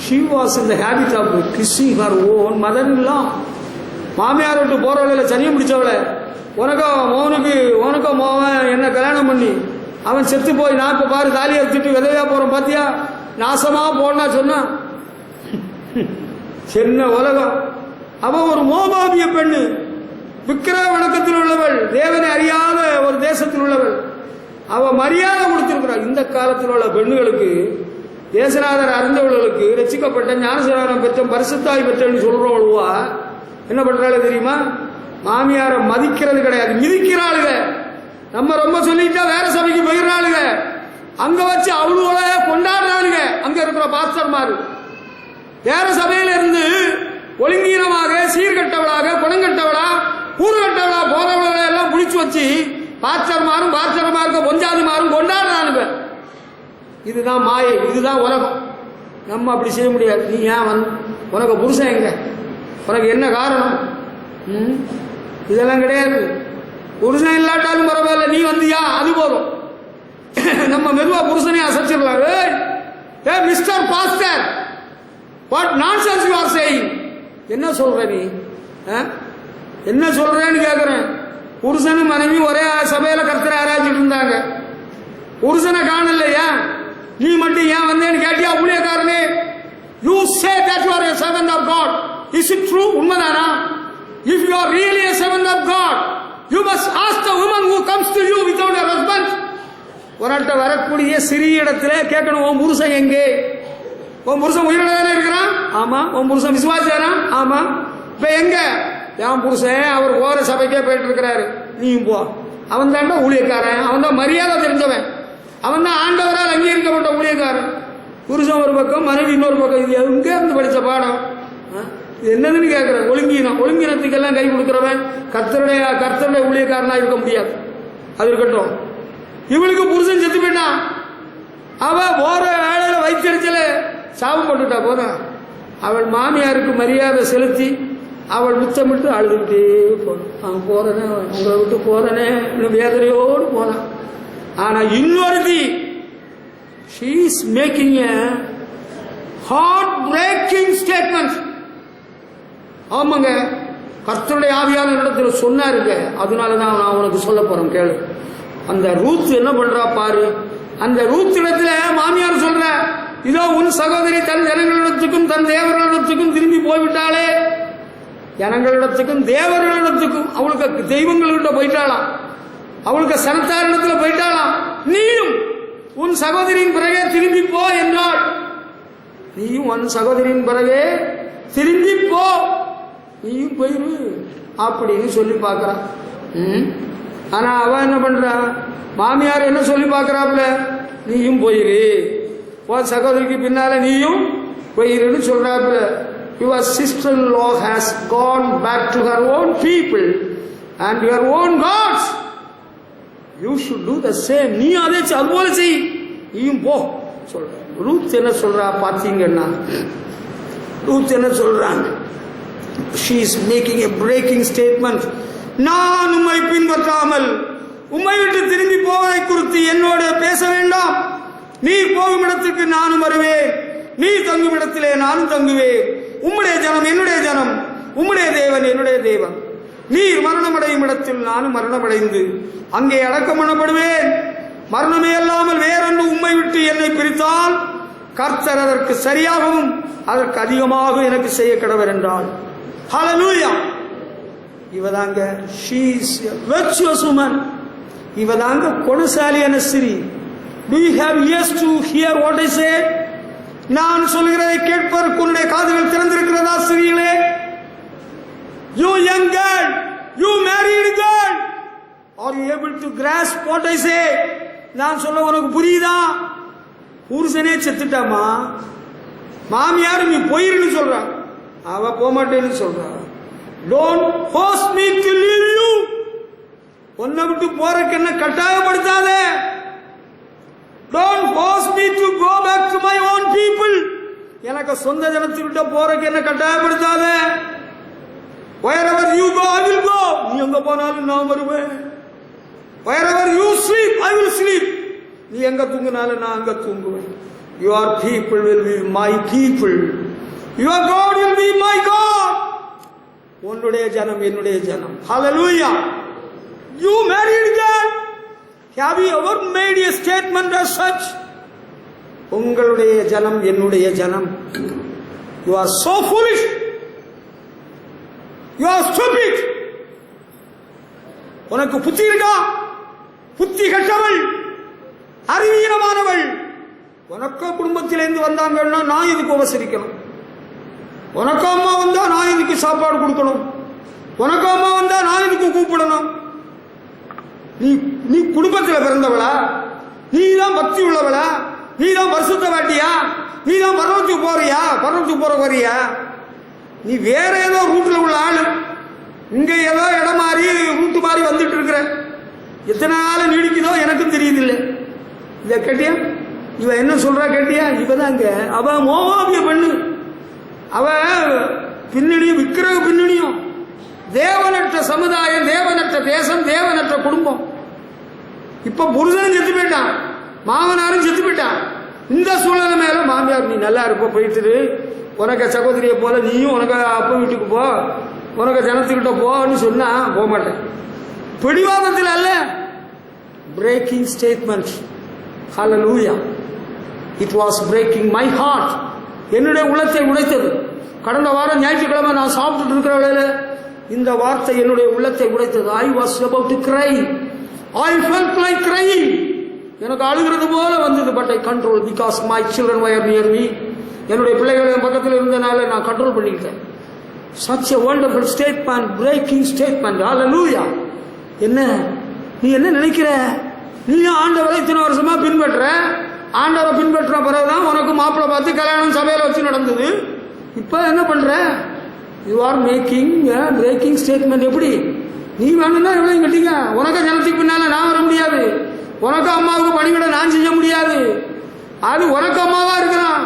she was in the habit of kissing her own mother-in-law. மாமியார் விட்டு போறவள சனியம் பிடிச்சவளை, உனக்கோ மோவன் என்ன கல்யாணம் பண்ணி அவன் செத்து போய் நான் இப்ப பாரு தாலி எடுத்துட்டு விதவையா போறோம் பாத்தியா, நாசமா போனா சொன்னா சின்ன உலகம். அவ ஒரு மோபாபிய பெண்ணு, விக்கிர வணக்கத்தில் உள்ளவள், தேவனை அறியாத ஒரு தேசத்தில் உள்ளவள். அவ மரியாதை கொடுத்திருக்கிறாள். இந்த காலத்தில் உள்ள பெண்ணுகளுக்கு, தேசநாதர் அறிந்தவர்களுக்கு, ரசிக்கப்பட்ட ஞானசனாரம் பெற்ற பரிசுத்தாய் பெற்றன்னு சொல்றவளுவா என்ன பண்றாளு தெரியுமா? மாமியார மதிக்கிறது கிடையாது, மிதிக்கிறாளுக. நம்ம ரொம்ப சொல்லிட்டா வேற சபைக்கு போயிடுறாளுக, அங்க வச்சு அவளுகளை கொண்டாடுறாளுக. அங்க இருக்கிற பாஸ்டர்மாரு வேற சபையில இருந்து ஒழுங்கீனமாக சீர்கட்டவளாக குணங்கட்டவளா கூறுகட்டவளா போறவளை எல்லாம் பிடிச்சு வச்சு பாஸ்டர்மாருக்கு பொஞ்சாதிமாரும் கொண்டாடுறானுங்க. இதுதான் மாயை, இதுதான் உலகம். நம்ம அப்படி செய்ய முடியாது. நீ ஏன் உனக்கு புருஷன் எங்க, உனக்கு என்ன காரணம், இதெல்லாம் கிடையாது. புருஷன் இல்லாட்டாலும் பரவாயில்ல, நீ வந்தியா அது போதும். நம்ம மெதுவா புருஷனே அசைச்சிடலாம். ஏ mister pastor, what nonsense you are saying, என்ன சொல்ற நீ, என்ன சொல்றேன்னு கேக்குறேன். புருஷனும் மனைவி ஒரே சபையில கர்த்தரை ஆராய்ச்சிட்டு இருந்தாங்க. புருஷனை காணலையா, நீ மட்டும் ஏன் வந்தேன்னு கேட்டியா ஊழியக்காரனே? You say that you are a servant of God. Is it true? உண்மைதானா? If you are really a servant of God, you must ask the woman who comes to you without a husband. ஒருட்ட வரக்கூடிய சிறிய இடத்துல கேட்கணும், உன் புருஷன் எங்கே? உன் புருஷன் உயிரோட தானே இருக்கிறான்? ஆமா. உன் புருஷன் விசுவாசியாரா? ஆமா. இப்ப எங்க? என் புருஷன் அவர் போற சபைக்கே போயிட்டு இருக்கிறாரு, நீயும் போ. அவன் தாண்டா ஊழியக்காரன், அவன் தான் மரியாதை தெரிஞ்சவன், அவன் தான் ஆண்டவரால் அங்கீகரிக்கப்பட்ட ஊழியக்காரன். புருஷன் ஒரு பக்கம், மனைவி இன்னொரு பக்கம். இது எங்க இருந்து படிச்ச பாடம்? இது என்னதுன்னு கேட்கிறேன். ஒழுங்கினத்துக்கெல்லாம் கை கொடுக்கிறவன் கர்த்தருடைய ஊழியக்காரனா இருக்க முடியாது. அது இருக்கட்டும். இவளுக்கு புருஷன் செத்து போயிட்டான். அவ போற வேலையில வைத்தறிச்சல சாபம் போட்டுட்டா. போற அவள் மாமியாருக்கு மரியாதை செலுத்தி அவள் முத்தமிட்டு அழுதுகிட்டே போனான். போறனே, உங்களை விட்டு போறனே வேதனையோடு போனான். ஆனா இன்னொருத்தி, she is making a heart-breaking statement. ஆமாங்க, கர்த்தருடைய ஆவியான இடத்துல சொன்னாருங்க. அதனாலதான் நான் உனக்கு சொல்ல போறேன், கேளு. அந்த ரூத் என்ன பண்றா பாரு. அந்த ரூத் இடத்துல மாமியார் சொல்ற, இதோ உன் சகோதரி தன் ஜனங்களிடத்துக்கும் தன் தேவர்களிடத்துக்கும் திரும்பி போய்விட்டாளே. ஜனங்களிடத்துக்கும் தேவர்களிடத்துக்கும், அவளுக்கு தெய்வங்கள்கிட்ட போயிட்டாளாம், அவளுக்கு சனத்தாரிடத்துல போயிட்டாளாம். நீயும் உன் சகோதரியின் பிறகே திரும்பி போ என்றாள். நீயும் உன் சகோதரியின் பிறகே திரும்பி போ, நீயும் போயிரு அப்படின்னு சொல்லி பார்க்கறான். ஆனா அவ என்ன பண்றா, மாமியார் என்ன சொல்லி பார்க்கறாப்ல, நீயும் போயிரு, உன் சகோதரிக்கு பின்னால நீயும் போயிருன்னு சொல்றாப்ல. Your sister-in-law has gone back to her own people and your own gods. You should do the same. நீ அதே அதுபோல செய், நீயும் போ சொல்ற. ரூத் என்ன சொல்றா பாத்தீங்கன்னா, ரூத் என்ன சொல்றாங்க, she is making a breaking statement. நான் உம்மை பின்பற்றாமல் உம்மை விட்டு திரும்பி போவதை குறித்து என்னோட பேச வேண்டாம். நீ போகும் இடத்துக்கு நானும் வருவேன், நீ தங்கும் இடத்திலே நானும் தங்குவேன். உம்முடைய ஜனம் என்னுடைய ஜனம், உம்முடைய தேவன் என்னுடைய தேவன். நீர் மரணமடையும் இடத்தில் நானும் மரணமடைந்து அங்கே அடக்கம் பண்ணப்படுவேன். மரணமே அல்லாமல் வேறொன்று உம்மை விட்டு என்னை பிரித்தால் கர்த்தர் அதற்கு சரியாகவும் அதற்கு அதிகமாக எனக்கு செய்ய கடவர் என்றாள். ஹல்லேலூயா. இவதாங்க she is a virtuous woman. இவதாங்க குணசாலியான ஸ்திரீ. Do you have ears to hear what I say? நான் சொல்கிறதை கேட்பதற்கு உன்னுடைய காதுகள் திறந்திருக்கிறதா ஸ்திரீகளே? You young girl, you married girl, are you able to grasp what I say? நான் சொல்ல உனக்கு புரியுதா? புருஷனே செத்துட்டாமா, மாமியார் நீ போயிருன்னு சொல்றா, அவ போக மாட்டேன்னு சொல்றா. Don't force me to leave you. உன்னை விட்டு போறதுக்கு என்ன கட்டாயப்படுத்தாதே. Don't force me to go back to my own people. எனக்கு சொந்த ஜனத்தை விட்டு போறதுக்கு என்ன கட்டாயப்படுத்தாதே. Wherever you go, I will go. நீ எங்க போனாலும் நான் வருவேன். Wherever you sleep, I will sleep. நீ எங்க தூங்கினாலும் நான் அங்க தூங்குவேன். Your people will be my people. Your God will be my God. உன்னுடைய ஜனம் என்னுடைய ஜனம். Hallelujah. You married girl, have you ever made a statement as such? உங்களுடைய ஜனம் என்னுடைய ஜனம். You are so foolish. You are stupid. உனக்கு புத்தி இருக்கா? புத்தி கட்டவள், அறிவீனமானவள். உனக்கு குடும்பத்திலிருந்து வந்தாங்கன்னா நான் இதுக்கு உபசரிக்கணும். உனக்கு அம்மா வந்தா நான் இதுக்கு சாப்பாடு கொடுக்கணும். உனக்கு அம்மா வந்தா நான் இதுக்கு கூப்பிடணும். நீ குடும்பத்தில் பிறந்தவளா? நீ தான் பக்தி உள்ளவளா? நீ தான் பரிசுத்த வாட்டியா? நீ தான் பரவத்துக்கு போறியா? பரவத்துக்கு போற வரியா? நீ வேற ஏதோ ரூட்ல உள்ள ஆளு. இங்க ஏதோ இடம் மாறி ரூட்டு மாறி வந்துட்டு இருக்கிற. எத்தனை நாள் நீடிக்குதோ எனக்கும் தெரியுது இல்லை. இத கேட்டியா? இவ என்ன சொல்றா கேட்டியா? இவதாங்க அவ மோவாபிய பெண்ணு. அவ பின்னணியும் விக்கிரக பின்னணியும். தேவனற்ற சமுதாயம், தேவனற்ற தேசம், தேவனற்ற குடும்பம். இப்ப புருஷனும் செத்து போயிட்டான், மாமனாரும் செத்து போயிட்டான். இந்த சூழ்நிலை மேல மாமியார் நீ நல்லா இருப்ப, போயிட்டு உனக்கு சகோதரியை போல நீயும் உனக்கு அப்பா வீட்டுக்கு போ, உனக்கு ஜனத்துக்கிட்ட போன்னு சொன்னா போக மாட்டேன். பிடிவாதத்தில் அல்ல, breaking statement. Hallelujah. It was breaking my heart. என்னுடைய உள்ளத்தை உடைத்தது. கடந்த வாரம் ஞாயிற்றுக்கிழமை நான் சாப்பிட்டு இருக்கிற வேளையில இந்த வார்த்தை என்னுடைய உள்ளத்தை உடைத்தது. I was about to cry. I felt like crying. எனக்கு அழுகிறது போல வந்தது. But I controlled because my children were near me. என்னுடைய பிள்ளைகள் என் பக்கத்தில் இருந்தனால நான் கண்ட்ரோல் பண்ணிக்கிட்டேன். Such a wonderful statement, breaking statement. Hallelujah. என்ன நீ என்ன நினைக்கிற? நீ ஆண்டவரை இத்தனை வருஷமா பின்பற்ற. ஆண்டவரை பின்பற்ற பிறகுதான் உனக்கு மாப்பிள்ளை பார்த்து கல்யாணம் சபையில வச்சு நடந்தது. இப்ப என்ன பண்ற? You are making breaking statement. எப்படி? நீ வேணும்னா எவ்வளவு கட்டிங்க. உனக்கு ஜனத்துக்கு பின்னால நான் வர முடியாது. உனக்கு அம்மாவுக்கு பணிவிட நான் செய்ய முடியாது. அது உனக்கு அம்மாவா இருக்கிறான்.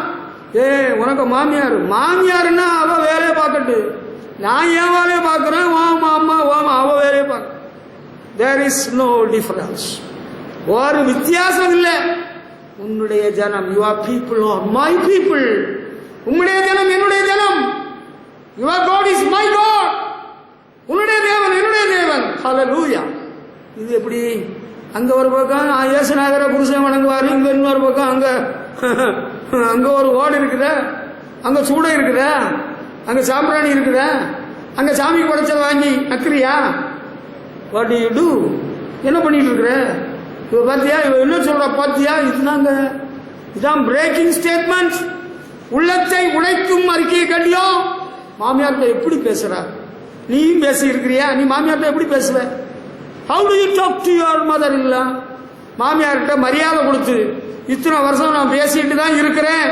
உனக்கு மாமியார். மாமியாருன்னா அவ வேலையை பார்க்கட்டு. நான் என் வேலையை பார்க்கிறேன். அம்மா அவ வேலையை பார்க்க. There is no difference. ஒரு வித்தியாசம் இல்லை. உன்னுடைய ஜனம், your people are my people. உன்னுடைய ஜனம் என்னுடைய ஜனம். Your God is my God. உன்னுடைய தேவன் என்னுடைய தேவன். ஹல்லேலூயா. இது எப்படி? அங்க ஒரு பக்கம் இயேசுநாதர புருஷன் வணங்குவாரு, இங்க இன்னொரு பக்கம் அங்க ஒரு ஓடு இருக்குத, அங்க சூடை இருக்குத, அங்க சாம்பிராணி இருக்குத, அங்க சாமிக்கு படைச்சதை வாங்கி நக்கிறியா? What do you do? என்ன பண்ணிட்டு இருக்கிற? இவ பாத்தியா? இவ என்ன சொல்ற பாத்தியா? இதுதாங்க, இதான் பிரேக்கிங் ஸ்டேட்மெண்ட். உள்ளத்தை உடைக்கும் அறிக்கையை கண்டியோ. மாமியார்கிட்ட எப்படி பேசுற? நீயும் பேசி இருக்கிறியா? நீ மாமியார்கிட்ட எப்படி பேசுவ? How do you talk to your mother-in-law? மாமியார்கிட்ட மரியாதை கொடுத்து இத்தனை வருஷம் நான் பேசிட்டு தான் இருக்கிறேன்.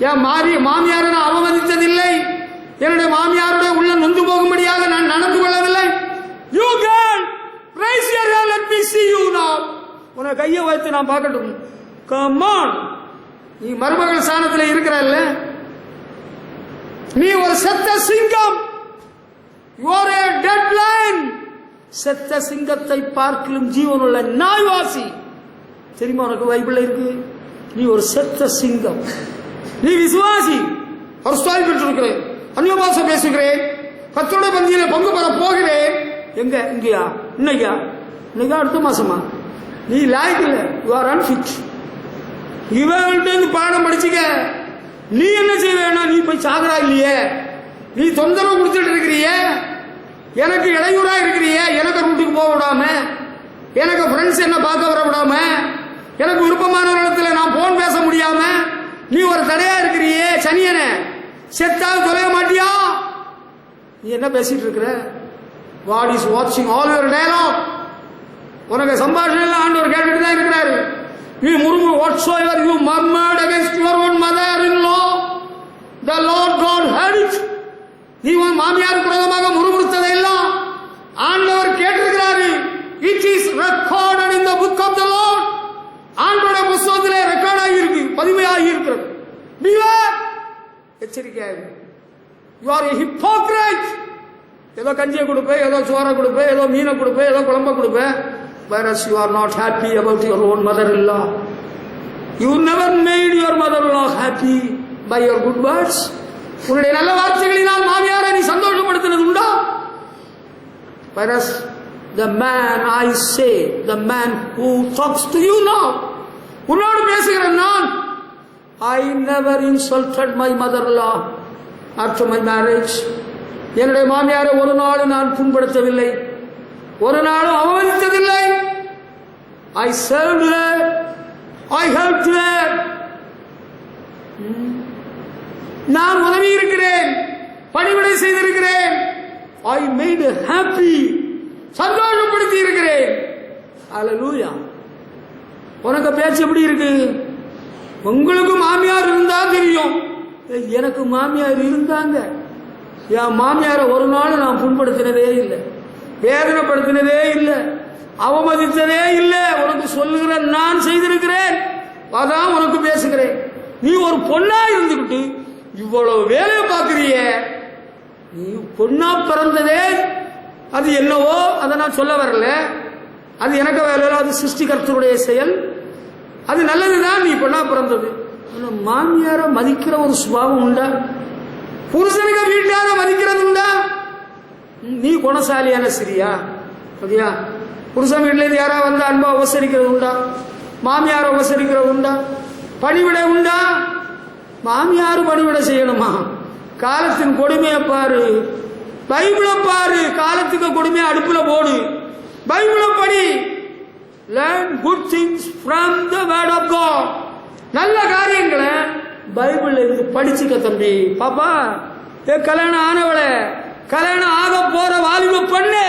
என் மாமியாரை நான் அவமதித்ததில்லை. என்னுடைய மாமியாருடைய உள்ள நொந்து போகும்படியாக நான் நடந்து கொள்ளவில்லை. You girl, raise your hand, let me see you now. உன கையை வைத்து நான் பார்க்கட்டும். Come on. நீ மருமகள் ஸ்தானத்தில் இருக்கிறல்ல. நீ ஒரு செத்த சிங்கம். You are a dead lion. செத்த சிங்கத்தை பார்க்கலும் ஜீவனுள்ள நாய்வாசி. தெரியுமா உனக்கு? பைபிள்ல இருக்கு. நீ ஒரு செத்த சிங்கம். நீ விசுவாசி. பரிசுத்தாய் பெற்றிருக்கிறேன், அந்நிய பாஷை பேசுகிறேன், கர்த்தருடைய பந்தியில பங்கு பெற போகிறேன். எங்க? இங்கயா? இன்னைக்கா? இன்னைக்கா? அடுத்த மாசமா? நீ லாய்க்கு இல்லை. You are unfit. இவன்ட்டு பாடம் படிச்சுக்க. நீ என்ன செய்ய வேணாம்? நீ போய் சாகரா இல்லையே? நீ தொந்தரவு கொடுத்துட்டு இருக்கிறிய, எனக்கு இடையூறா இருக்கிறிய, எனக்கு ரூட்டுக்கு போக விடாம, எனக்கு ஃப்ரெண்ட்ஸ் என்ன பார்க்க வர விடாம, எனக்கு விருப்பமானவர்களிடத்தில் நான் போன் பேச முடியாம நீ ஒரு தடையா இருக்கிறியே சனியன, செத்தாவது தொலைய மாட்டியா? நீ என்ன பேசிட்டு இருக்கிற? God is watching all your dialogue. உனக்கு சம்பாஷணை ஆண்டவர் கேட்டுட்டு தான் இருக்கிறாரு. You murmur whatsoever you murmured against your own mother-in-law, the Lord God heard it. நீ உன் மாமியாருக்கு விரோதமாக முறுமுறுத்ததெல்லாம் ஆண்டவர் கேட்டிருக்கிறாரு. It is recorded in the book of the Lord. ஆண்டவருடைய புத்தகத்திலே ரெக்கார்ட் ஆகியிருக்கு, பதிவாகி இருக்கிறது. Beware, எச்சரிக்கையாக. You are a hypocrite. ஏதோ கஞ்சியை கொடுப்பேன், ஏதோ சோறை கொடுப்பேன், ஏதோ மீனை கொடுப்பேன், ஏதோ குழம்ப கொடுப்பேன். Whereas you are not happy about your own mother-in-law. You never made your mother-in-law happy by your good words. உன்னுடைய நல்ல வார்த்தைகளினால் மாமியாரை நீ சந்தோஷப்படுத்தினது உண்டா? Whereas the man, I say, the man who talks to you now, உன்னோடு பேசுகிற நான், I never insulted my mother-in-law after my marriage. என்னுடைய மாமியாரை ஒரு நாளும் நான் புண்படுத்தவில்லை, ஒரு நாளும் அவமதித்ததில்லை. I served her, I helped her. நான் உதவி இருக்கிறேன், பணிவிடை செய்திருக்கிறேன். I made her happy, சந்தோஷப்படுத்தி இருக்கிறேன். ஹல்லேலூயா. உனக்கு பேச்சு எப்படி இருக்கு? உங்களுக்கு மாமியார் இருந்தா தெரியும், எனக்கு மாமியார் இருந்தாங்க. என் மாமியாரை ஒரு நாள் நான் புண்படுத்தினதே இல்லை, வேதனைப்படுத்தினதே இல்லை, அவமதித்ததே இல்லை. உனக்கு சொல்லுகிற நான் செய்திருக்கிறேன், அதான் உனக்கு பேசுகிறேன். நீ ஒரு பொண்ணா இருந்துகிட்டு இவ்வளவு வேலையை பார்க்கிறிய, நீ பொண்ணா பிறந்ததே அது என்னவோ அதை நான் சொல்ல வரல. அது எனக்கு வேலை, அது சிருஷ்டிகர்த்தருடைய செயல். அது நல்லதுதான், நீ பொண்ணா பிறந்தது. மாமியாரை மதிக்கிற ஒரு சுபாவம் உண்டா? புருஷனுக்கு வீட்டார மதிக்கிறது உண்டா? நீ குணசாலியான சிரியா? அப்படியா? புருஷன் வீட்டில இருந்து யாராவது வந்து அன்பா உபசரிக்கிறது உண்டா? மாமியார உபசரிக்கிறது உண்டா? பணிவிடை உண்டா? மாமியாரு பணிவிடை செய்யணுமா? காலத்தின் கொடுமையை பாரு, பைபிளை பாரு. காலத்துக்கு கொடுமையை அடுப்புல போடு, பைபிளை படி. Learn good things from the word of God. நல்ல காரியங்களை பைபிள்ல இருந்து படிச்சுக்க தம்பி. பாப்பா, கல்யாணம் ஆனவளை, கல்யாணம் ஆக போற வாலிப பண்ணு,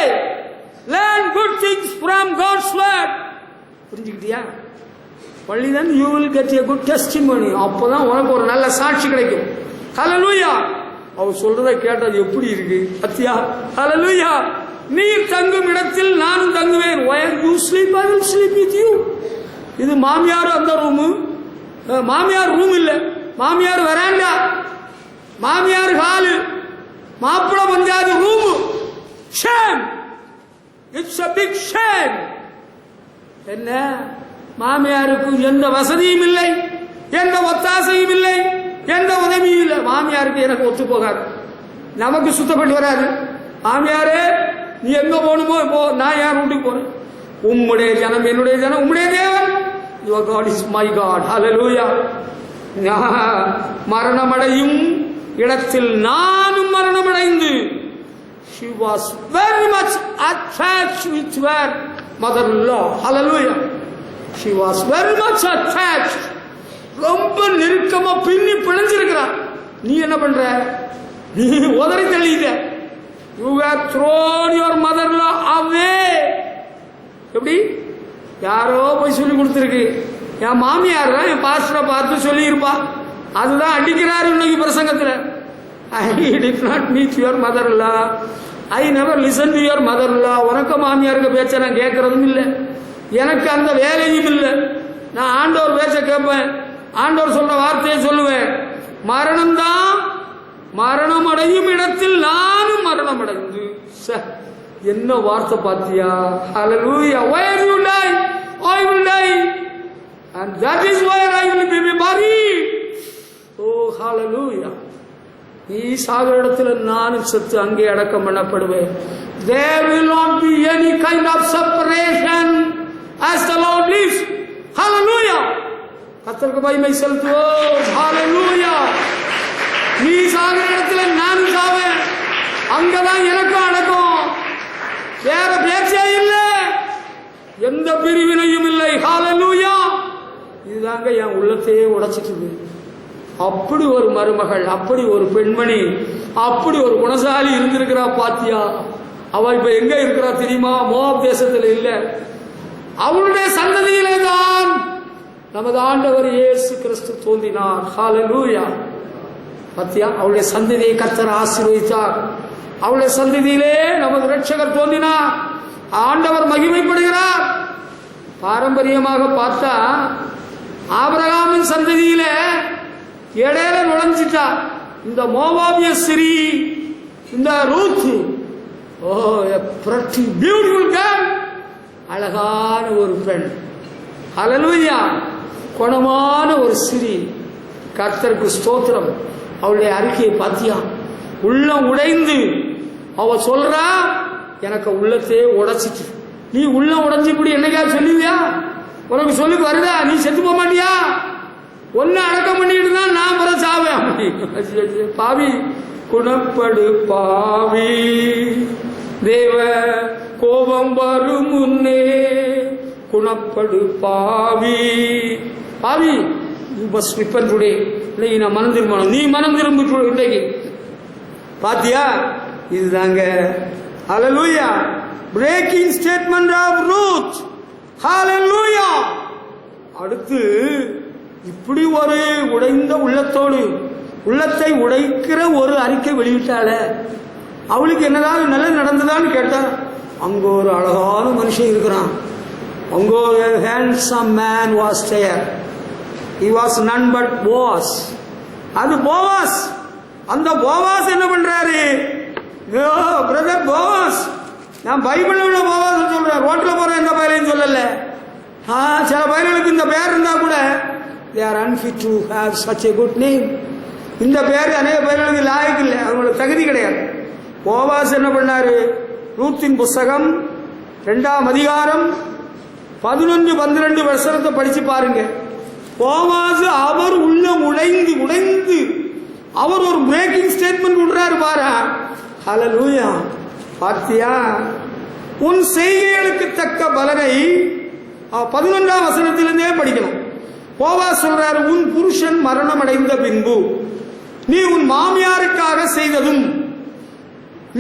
learn good things from God's word. புரிஞ்சுக்கிட்டியா? only then you will get a good testimony. அப்பதான் உனக்கு ஒரு நல்ல சாட்சி கிடைக்கும். ஹல்லேலூயா. அவர் சொல்றதை கேட்டது எப்படி இருக்கு அத்தியா? ஹல்லேலூயா. நீர் தங்கும் இடத்தில் நானும் தங்குவேன். where you sleep I will sleep with you. இது மாமியார் அந்த ரூமு, மாமியார் ரூம் இல்ல, மாமியார் வராண்டா, மாமியார் ஹாலு, மாப்பிள பஞ்சாதி room. shame, it's a big shame. என்ன, மாமியாருக்கு எந்த வசதியும் இல்லை, எந்த ஒத்தாசையும் இல்லை, எந்த உதவியும் இல்லை. மாமியாருக்கு எனக்கு ஒத்து போகாது, நமக்கு சுத்தப்பட்டு வராது. மாமியாரே நீ எங்க போகணுமோ போ, நான் யார் வீட்டுக்கு போறேன்? உம்முடைய ஜனம் என்னுடைய ஜனம், உம்முடைய தேவன். Your God is my God. Hallelujah. மரணமடையும் இடத்தில் நானும் மரணமடைந்து, she was very much attached with her mother-in-law. Hallelujah. She was very much attached. ரொம்ப நெருக்கமா பின்னி பிணைஞ்சிருக்கிறார். நீ என்ன பண்ற? நீ உதறி தள்ளிட்ட. You have thrown your mother-in-law away. எப்படி? யாரோ போய் சொல்லி கொடுத்துருக்கு. என் மாமியார் தான் என் பாஸ்டரை பார்த்து சொல்லி இருப்பா, அதுதான் அடிக்கிறாரு இன்னைக்கு பிரசங்கத்தில். I did not meet your mother-in-law. I never listened to your mother-in-law. உனக்கு மாமியாருக்கு பேச்ச நான் கேட்கறதும் இல்லை, எனக்கு அந்த வேலையும் இல்லை. நான் ஆண்டவர் பேச்ச கேட்பேன், ஆண்டவர் சொல்ற வார்த்தையை சொல்லுவேன். மரணம் தான், மரணம் அடையும் இடத்தில் நானும் மரணம் அடைந்து. என்ன வார்த்தை பாத்தியா? Hallelujah. Where you die, I will die, and that is where I will be buried. Oh, hallelujah. நீ சாகிற இடத்துல நானும் செத்து அங்கே அடக்கம் பண்ணப்படுவேன். There will not be any kind of separation as the Lord lives. Hallelujah. கர்த்தருக்கு மகிமை செலுத்துவோம். Hallelujah. நீ சாகிற இடத்துல நானும் சாவேன், அங்கதான் எனக்கும் அடக்கம். வேற பேச்சே இல்லை, எந்த பிரிவினையும் இல்லை. ஹalleluya. இதுதாங்க என் உள்ளத்தையே உடைச்சிட்டு. அப்படி ஒரு மருமகள், அப்படி ஒரு பெண்மணி, அப்படி ஒரு குணசாலி இருந்திருக்கிறா பாத்தியா. அவ இப்ப எங்க இருக்கிறா தெரியுமா? மோவாப் தேசத்துல இல்ல, அவளுடைய சந்ததியிலே தான் நமது ஆண்டவர் இயேசு கிறிஸ்து தோன்றினார். ஹல்லேலூயா. பாத்தியா, அவளுடைய சந்ததியை கர்த்தர் ஆசீர்வதித்தார். அவளுடைய சந்ததியிலே நமது இரட்சகர் தோன்றினார். ஆண்டவர் மகிமைப்படுகிறார். பாரம்பரியமாக பார்த்தா ஆபிரகாமின் சந்ததியில இடையில நுழைஞ்சிட்டா இந்த மோவாபிய ஸ்திரீ, இந்த ரூத். ஓ, பியூட்டிஃபுல் கேர்ள், அழகான ஒரு பெண். ஹல்லேலூயா. குணமான ஒரு ஸ்திரீ. கர்த்தருக்கு ஸ்தோத்திரம். அவளுடைய அறிக்கையை பாத்தியா, உள்ளம் உடைந்து அவ சொல்றா, எனக்கு உள்ளத்தையே உடைச்சிட்டு. நீ உள்ளம் உடைஞ்சு இப்படி என்னைக்கா சொல்லுவியா? உனக்கு சொல்லி வருதா? நீ செத்து போக மாட்டியா? ஒன்னு அடக்கம் பண்ணிட்டு தான் நான் பிற சாவேன். பாவி, குணப்படு பாவி, தேவ கோபம் வரும் முன்னே குணப்படு பாவி. பாவி, யூ மஸ்ட் ரிப்பென்ட் டுடே. இன்னைக்கு நான் மனம் திரும்பணும். நீ மனம் திரும்ப இன்றைக்கு. பாத்தியா, இதுதாங்க ஹல்லேலூயா பிரேக்கிங் ஸ்டேட்மெண்ட் ஆஃப் ரூத். ஹல்லேலூயா. அடுத்து இப்படி ஒரு உடைந்த உள்ளத்தோடு, உள்ளத்தை உடைக்கிற ஒரு அறிக்கை வெளியிட்டால, அவளுக்கு என்னதான் நல்லது நடந்ததான்னு கேட்டா, அங்க ஒரு அழகான மனுஷன் இருக்கிறான். அங்க ஒரு handsome man was there. he was none but boss. அது போவாஸ். அந்த போவாஸ் என்ன பண்றாரு? பிரதர் போவாஸ், நான் பைபிள்ல உள்ள போவாஸ் சொல்றேன், ரோட்ல போற எந்த பயிலையும் சொல்லல. சில பயிர்களுக்கு இந்த பேர் இருந்தா கூட they are unfit to have such a good name. இந்த பேர் அநேக பயிர்களுக்கு லாயக்கு இல்லை, அவங்களுக்கு தகுதி கிடையாது. போவாஸ் என்ன பண்ணாரு? ரூத்தின் புஸ்தகம் 2ஆம் அதிகாரம் 11-12 வசனத்தை படிச்சு பாருங்க. போவாஸ் அவர் உள்ளம் உடைந்து அவர் ஒரு பிரேக்கிங் ஸ்டேட்மெண்ட் விடுறாரு பாரு. ஹல்லேலூயா. பார்த்தியா, உன் செய்கைகளுக்கு தக்க பலனை 11ஆம் வசனத்திலிருந்தே படிக்கணும். போவாஸ் சொல்றாரு, உன் புருஷன் மரணம் அடைந்த பின்பு நீ உன் மாமியாருக்காக செய்ததும்,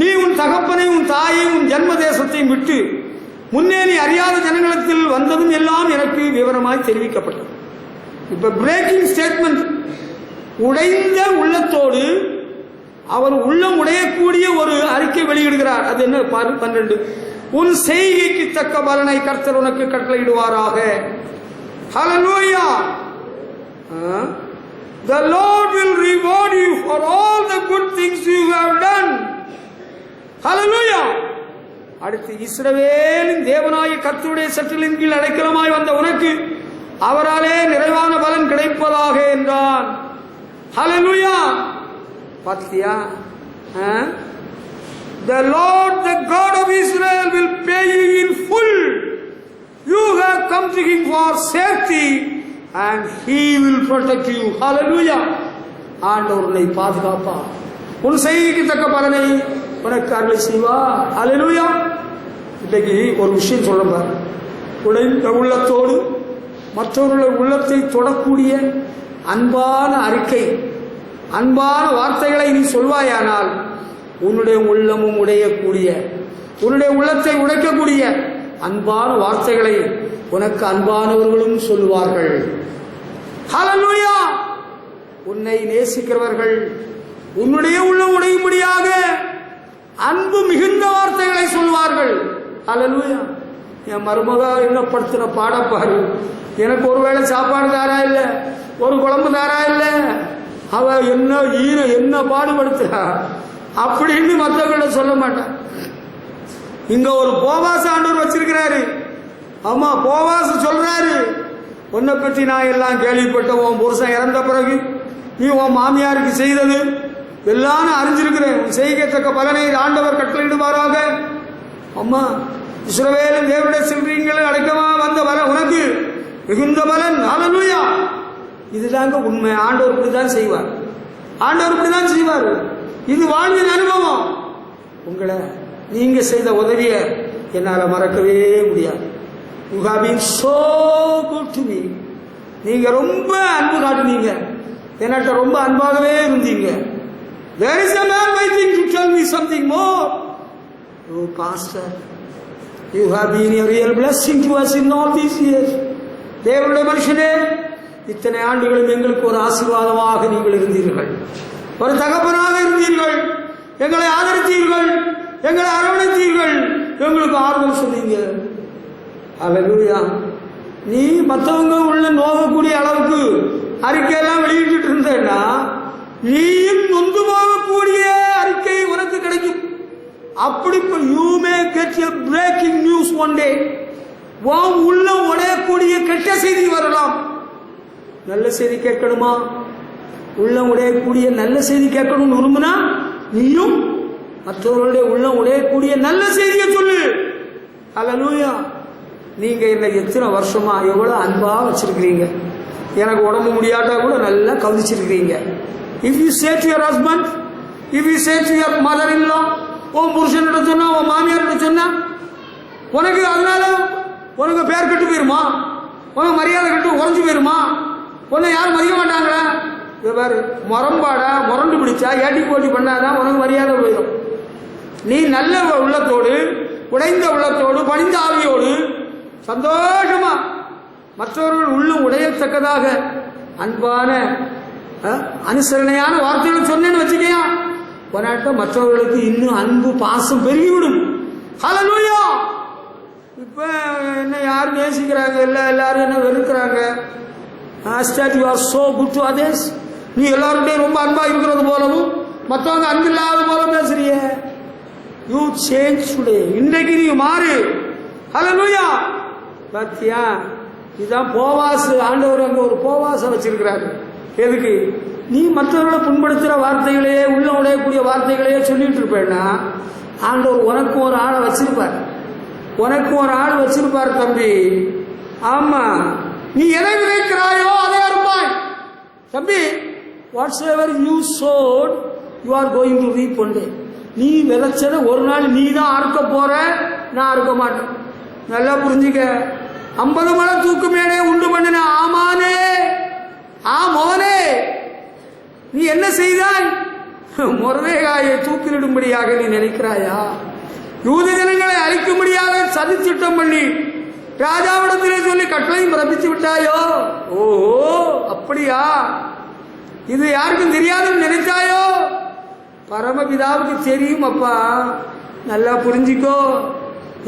நீ உன் தகப்பனை, உன் தாயை, உன் ஜன்ம தேசத்தையும் விட்டு முன்னே நீ அறியாத ஜனங்களத்தில் வந்ததும் எல்லாம் எனக்கு விவரமாய் தெரிவிக்கப்பட்டது. இப்ப பிரேக்கிங் ஸ்டேட்மெண்ட். உடைந்த உள்ளத்தோடு அவர் உள்ளம் உடையக்கூடிய ஒரு அறிக்கை வெளியிடுகிறார். அது என்ன? 12. உன் செய்கைக்கு தக்க பலனை கர்த்தர் உனக்கு கட்டளையிடுவாராக. ஹல்லேலூயா. The Lord will reward you for all the good things you have done. ஹல்லேலூயா. அடுத்து, இஸ்ரவேலின் தேவனாய கர்த்தருடைய சட்டலின் கீழ் அடைக்கலமாய் வந்த உனக்கு அவராலே நிறைவான பலன் கிடைப்பதாக என்றான். ஹல்லேலூயா. பாத்தியா, the Lord, the God of Israel will pay you in full. You have come to him for safety and he will protect you. Hallelujah. ஆண்டவர் உன்னை பாதுகாப்பா, உன் செய்கைக்கு தக்க பலனை உனக்கு அருளை செய்வா. ஹல்லேலூயா. இன்னைக்கு ஒரு விஷயம் சொல்ல பாரு. உடைந்த உள்ளத்தோடு மற்றவர்களுடைய உள்ளத்தை தொடக்கூடிய அன்பான அறிக்கை, அன்பான வார்த்தைகளை நீ சொல்வாயானால் உன்னுடைய உள்ளமும் உடையக்கூடிய, உன்னுடைய உள்ளத்தை உடைக்கக்கூடிய அன்பான வார்த்தைகளை உனக்கு அன்பானவர்களும் சொல்லுவார்கள். ஹல்லேலூயா. உன்னை நேசிக்கிறவர்கள் உன்னுடைய உள்ளம் உடையும்படியாக அன்பு மிகுந்த வார்த்தைகளை சொல்வார்கள். ஹல்லேலூயா. என் மருமகா என்ன படுத்துற பாடப்பாரு, எனக்கு ஒருவேளை சாப்பாடு தாரா இல்ல, ஒரு குழம்பு தாரா இல்ல, அவ என்ன என்ன பாடுபடுத்துறா அப்படின்னு மற்றவர்களை சொல்ல மாட்டான். இங்க ஒரு போவாஸ் ஆண்டவர் வச்சிருக்கிறாரு. ஆமா, போவாஸ் சொல்றாரு, உன்னை பற்றி நான் எல்லாம் கேள்விப்பட்ட, உன் புருஷன் இறந்த பிறகு நீ உன் மாமியாருக்கு செய்தது எல்லாம் அறிஞ்சிருக்கிறேன். உன் செய்யத்தக்க பலனை ஆண்டவர் கட்டளையிடுவாராக. அம்மா, இஸ்ரவேலின் தேவனுடைய செல்வீங்கள் அடைக்கமா வந்த வர உனக்கு மிகுந்த பலன். ஹல்லேலூயா. இதுதாங்க உண்மை. ஆண்டவர் இப்படிதான் செய்வார். ஆண்டவர் இப்படிதான் செய்வார். இது வாழ்வின் அனுபவம். உங்களை நீங்க செய்த உதவிய என்னால மறக்கவே முடியாது. You have been so good to me. நீங்க ரொம்ப அன்பு காட்டுனீங்க, என்கிட்ட ரொம்ப அன்பாகவே இருந்தீங்க. There is a man waiting to tell me something more. Oh pastor, you have been a real blessing to us in all these years. தேவனுடைய மனுஷனே, இத்தனை ஆண்டுகளும் எங்களுக்கு ஒரு ஆசீர்வாதமாக நீங்கள் இருந்தீர்கள், ஒரு தகப்பனாக இருந்தீர்கள், எங்களை ஆதரித்தீர்கள், எங்களை அரவணைத்தீர்கள், எங்களுக்கு ஆறுதல் சொன்னீங்க. அல்லேலூயா. நீ மற்றவங்க உள்ள நோகக்கூடிய அளவுக்கு அறிக்கையெல்லாம் வெளியிட்டு இருந்தேன்னா நீயும் நொந்து போகக்கூடிய அறிக்கை உனக்கு கிடைக்கும். அப்படி you may get a breaking news one day. உள்ள உடையக்கூடிய கெட்ட செய்தி வரலாம். நல்ல செய்தி கேட்கணுமா? உள்ள உடையக்கூடிய நல்ல செய்தி கேட்கணும்னு விரும்புனா நீயும் மற்றவர்களுடைய உள்ள உடையக்கூடிய நல்ல செய்தியை சொல்லு. அல்லேலூயா. நீங்க என்ன எத்தனை வருஷமா எவ்வளவு அன்பா வச்சிருக்கிறீங்க. எனக்கு உடம்பு முடியாட்டா கூட நல்லா கவனிச்சிருக்கிறீங்க. If you say to your husband, if you say to your mother in law, உன் புருஷன்கிட்ட சொன்னா, உன் மாமியார்கிட்ட சொன்னா உனக்கு அதனால உனக்கு பேர் கெட்டு போயிருமா? உனக்கு மரியாதை கெட்டு உறைஞ்சு போயிருமா? உன்னை யாரும் மதிக்க மாட்டாங்களா? பாரு, முரம்பாடா முரண்டு பிடிச்சா ஏட்டி போட்டி பண்ணாதான் உனக்கு மரியாதை போயிடும். நீ நல்ல உள்ளத்தோடு, உடைந்த உள்ளத்தோடு, பணிந்த ஆவியோடு சந்தோஷமா மற்றவர்கள் உள்ளம் உடையத்தக்கதாக அன்பான அனுசரணையான வார்த்தைகள் சொன்னேன்னு வச்சுக்கையா, உன்னாட்ட மற்றவர்களுக்கு இன்னும் அன்பு பாசம் பெருகிவிடும். ஹல்லேலூயா. இப்ப என்ன யார் நேசிக்கிறாங்க? எல்லாரும் என்ன வெறுக்கிறாங்க? you are so good to others. நீ எல்லாருடையும் ரொம்ப அன்பா இருக்கிறது போலவும் மற்றவங்க அன்பு இல்லாத போல பேசுறிய. You change today. இன்றைக்கு நீ மாறு. ஹல்லேலூயா. பாத்தியா, இதுதான் போவாசு. ஆண்டவர் அங்க ஒரு போவாசம் வச்சிருக்கிறாரு. எதுக்கு? நீ மற்றவர்களை புண்படுத்துற வார்த்தைகளையே, உள்ள உடையக்கூடிய வார்த்தைகளையே சொல்லிட்டு இருப்பேன்னா ஆண்டவர் உனக்கு ஒரு ஆளை வச்சிருப்பார். உனக்கு ஒரு ஆள் வச்சிருப்பார் தம்பி. ஆமா, நீ எதை விதைக்கிறாயோ அதை அறுப்பாய் தம்பி. whatsoever you sowed you are going to reap one day. நீ விதைச்சத ஒரு நாள் நீ தான் அறுக்க போற, நான் அறுக்க மாட்டேன். நல்லா புரிஞ்சுக்க. 50 மலை தூக்கு மேலே உண்டு பண்ணின ஆமானே, ஆமோனே, நீ என்ன செய்தாய்? மொர்தெகாயை தூக்கிலிடும்படியாக நீ நினைக்கிறாயா? யூத ஜனங்களை அழிக்கும்படியாக சதித்திட்டம் பண்ணி ராஜாவிடத்திலே சொல்லி கட்டளையும் பிறப்பிச்சு விட்டாயோ? ஓஹோ, அப்படியா? இது யாருக்கும் தெரியாதுன்னு நினைச்சாயோ? பரமபிதாவுக்கு தெரியும் அப்பா. நல்லா புரிஞ்சுக்கோ.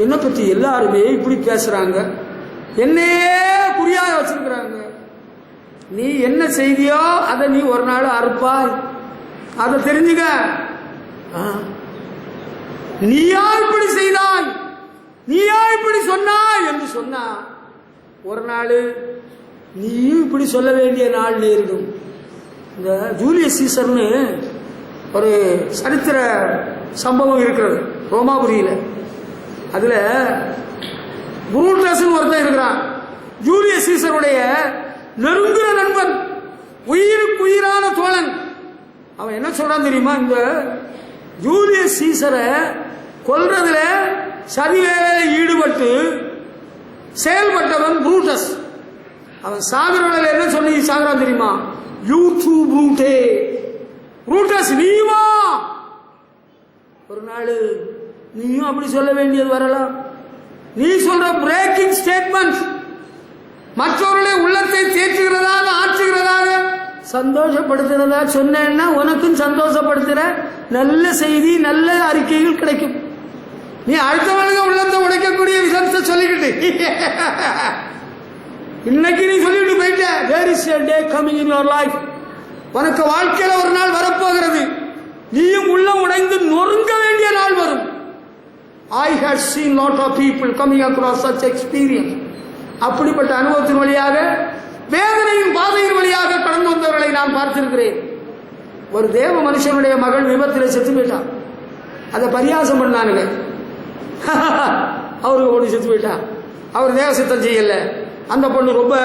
என்ன பத்தி எல்லாருமே இப்படி பேசுறாங்க, என்னையே குறியாக வச்சிருக்கிறாங்க. நீ என்ன செய்தியோ அதை நீ ஒரு நாள் அறுப்பாய். அதை தெரிஞ்சுக்க. நீயா இப்படி செய்தாய், நீயா இப்படி சொன்னாய் என்று சொன்னா ஒரு நாள் நீயும் இப்படி சொல்ல வேண்டிய நாள் நேரிடும். இந்த ஜூலியஸ் சீசர்னு ஒரு சரித்திர சம்பவம் இருக்கிறது ரோமாபுரியில. அதுல புரூட்டஸ் ஒருத்தன் இருக்கிறான், ஜூலியஸ் சீசருடைய நெருங்கிற நண்பன், உயிருக்கு உயிரான தோழன். அவன் என்ன சொல்றான் தெரியுமா? இந்த ஜூலியஸ் சீசரை கொல்றதுல சதிவேலையில ஈடுபட்டு செயல்பட்டவன் புரூட்டஸ். அவன் சாகுறவர்கள் என்ன சொல்லி சாகுறான் தெரியுமா? யூ டூ புரூட்டே, புரூட்டஸ் நீவா. ஒரு நாள் நீயும் அப்படி சொல்ல வேண்டியது வரலாம். நீ சொல்ற பிரேக்கிங் ஸ்டேட்மெண்ட் மற்றவர்களுடைய உள்ளத்தை தேற்றுகிறதாக, ஆற்றுகிறதாக, சந்தோஷப்படுத்துறதா சொன்னேன்னா உனக்கும் சந்தோஷப்படுத்துற நல்ல செய்தி, நல்ல அறிக்கைகள் கிடைக்கும். நீ அடுத்தவனுக்கு உள்ளத்தை உடைக்கக்கூடிய விஷயத்தை சொல்லிக்கிட்டு இன்னைக்கு நீ சொல்லிட்டு போயிட்ட. there is a day coming in your life. உனக்கு வாழ்க்கையில ஒரு நாள் வரப்போகிறது, நீயும் உள்ள உடைந்து நொறுங்க வேண்டிய நாள் வரும். I had seen lot of people coming across such experience. அப்படிப்பட்ட அனுபவத்தின் வழியாக, வேதனையின் பாதையின் வழியாக கடந்து வந்தவர்களை நான் பார்த்திருக்கிறேன். ஒரு தேவ மனுஷனுடைய மகள் விபத்தில் செத்து போயிட்டான். அதை பரியாசம் பண்ணானுங்க. அவருக்கு பொண்ணு செத்து போயிட்டான். அவர் தேவ சித்தம் செய்யல. அந்த பொண்ணு ரொம்ப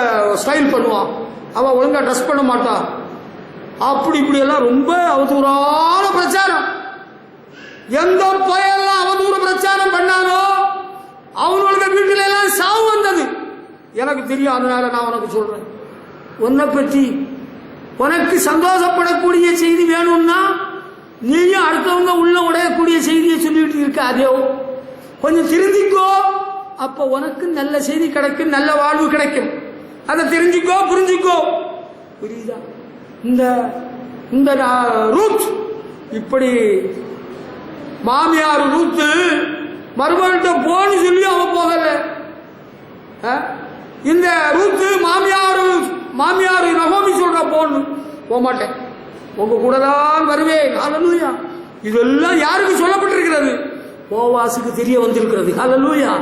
ஸ்டைல் பண்ணுவான், அவ ஒழுங்கா ட்ரெஸ் பண்ண மாட்டான். அப்படி இப்படி எல்லாம் ரொம்ப அவதூறான பிரச்சாரம். எந்த பையெல்லாம் அவதூறு பிரச்சாரம் பண்ணானோ அவனுடைய வீட்டில எல்லாம் சாவு வந்தது. எனக்கு தெரியும், அதனால நான் உனக்கு சொல்றேன். உன்னை பற்றி. உனக்கு சந்தோஷப்படக்கூடிய செய்தி வேணும்னா நீயும் அடுத்தவங்க உள்ள உடையக்கூடிய செய்தியை சொல்லிட்டு இருக்காதே. கொஞ்சம் திருந்திக்கோ, அப்ப உனக்கு நல்ல செய்தி கிடைக்கும், நல்ல வாழ்வு கிடைக்கும். அதை தெரிஞ்சுக்கோ, புரிஞ்சுக்கோ. புரியுதா? இந்த ரூத் இப்படி மாமியார் ரூத்து மருமகிட்ட போன்னு சொல்லி அவன் போகல. இந்த ரூத்து மாமியார் நகோமி சொல்ற போன்னு போக மாட்டேன், உங்க கூட தான் வருவேன். ஹல்லேலூயா. இதெல்லாம் யாருக்கு சொல்லப்பட்டிருக்கிறது? போவாசுக்கு தெரிய வந்திருக்கிறது. ஹல்லேலூயா.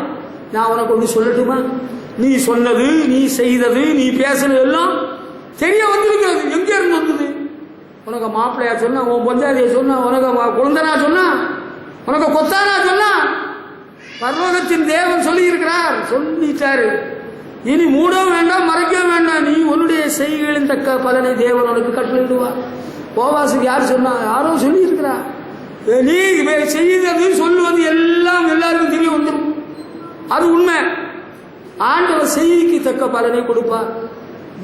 நான் உனக்கு ஒன்று சொல்லட்டுமா? நீ சொன்னது, நீ செய்தது, நீ பேசுனது எல்லாம் தெரிய வந்திருக்கிறது. எங்க இருந்து வந்தது? உனக்கு மாப்பிள்ளையா சொன்னா, உன் பஞ்சாதியா சொன்னா, உனக்கு குழந்தனா சொன்னா, உனக்கு கொத்தானா சொன்னா, பரலோகத்தின் தேவன் சொல்லி இருக்கிறார், சொல்லிட்டாரு. இனி மூடவும் வேண்டாம், மறைக்கவும் வேண்டாம். நீ உன்னுடைய செய்கைகளின் தக்க பலனை தேவன் உனக்கு கட்டளையிடுவார். போவாசுக்கு யார் சொன்னா? யாரோ சொல்லி இருக்கிறார். நீ செய்தது சொல்லுவது எல்லாம் எல்லாருக்கும் தெரிய வந்துடும். அது உண்மை. ஆண்டவர் செய்திக்கு தக்க பலனை கொடுப்பார்.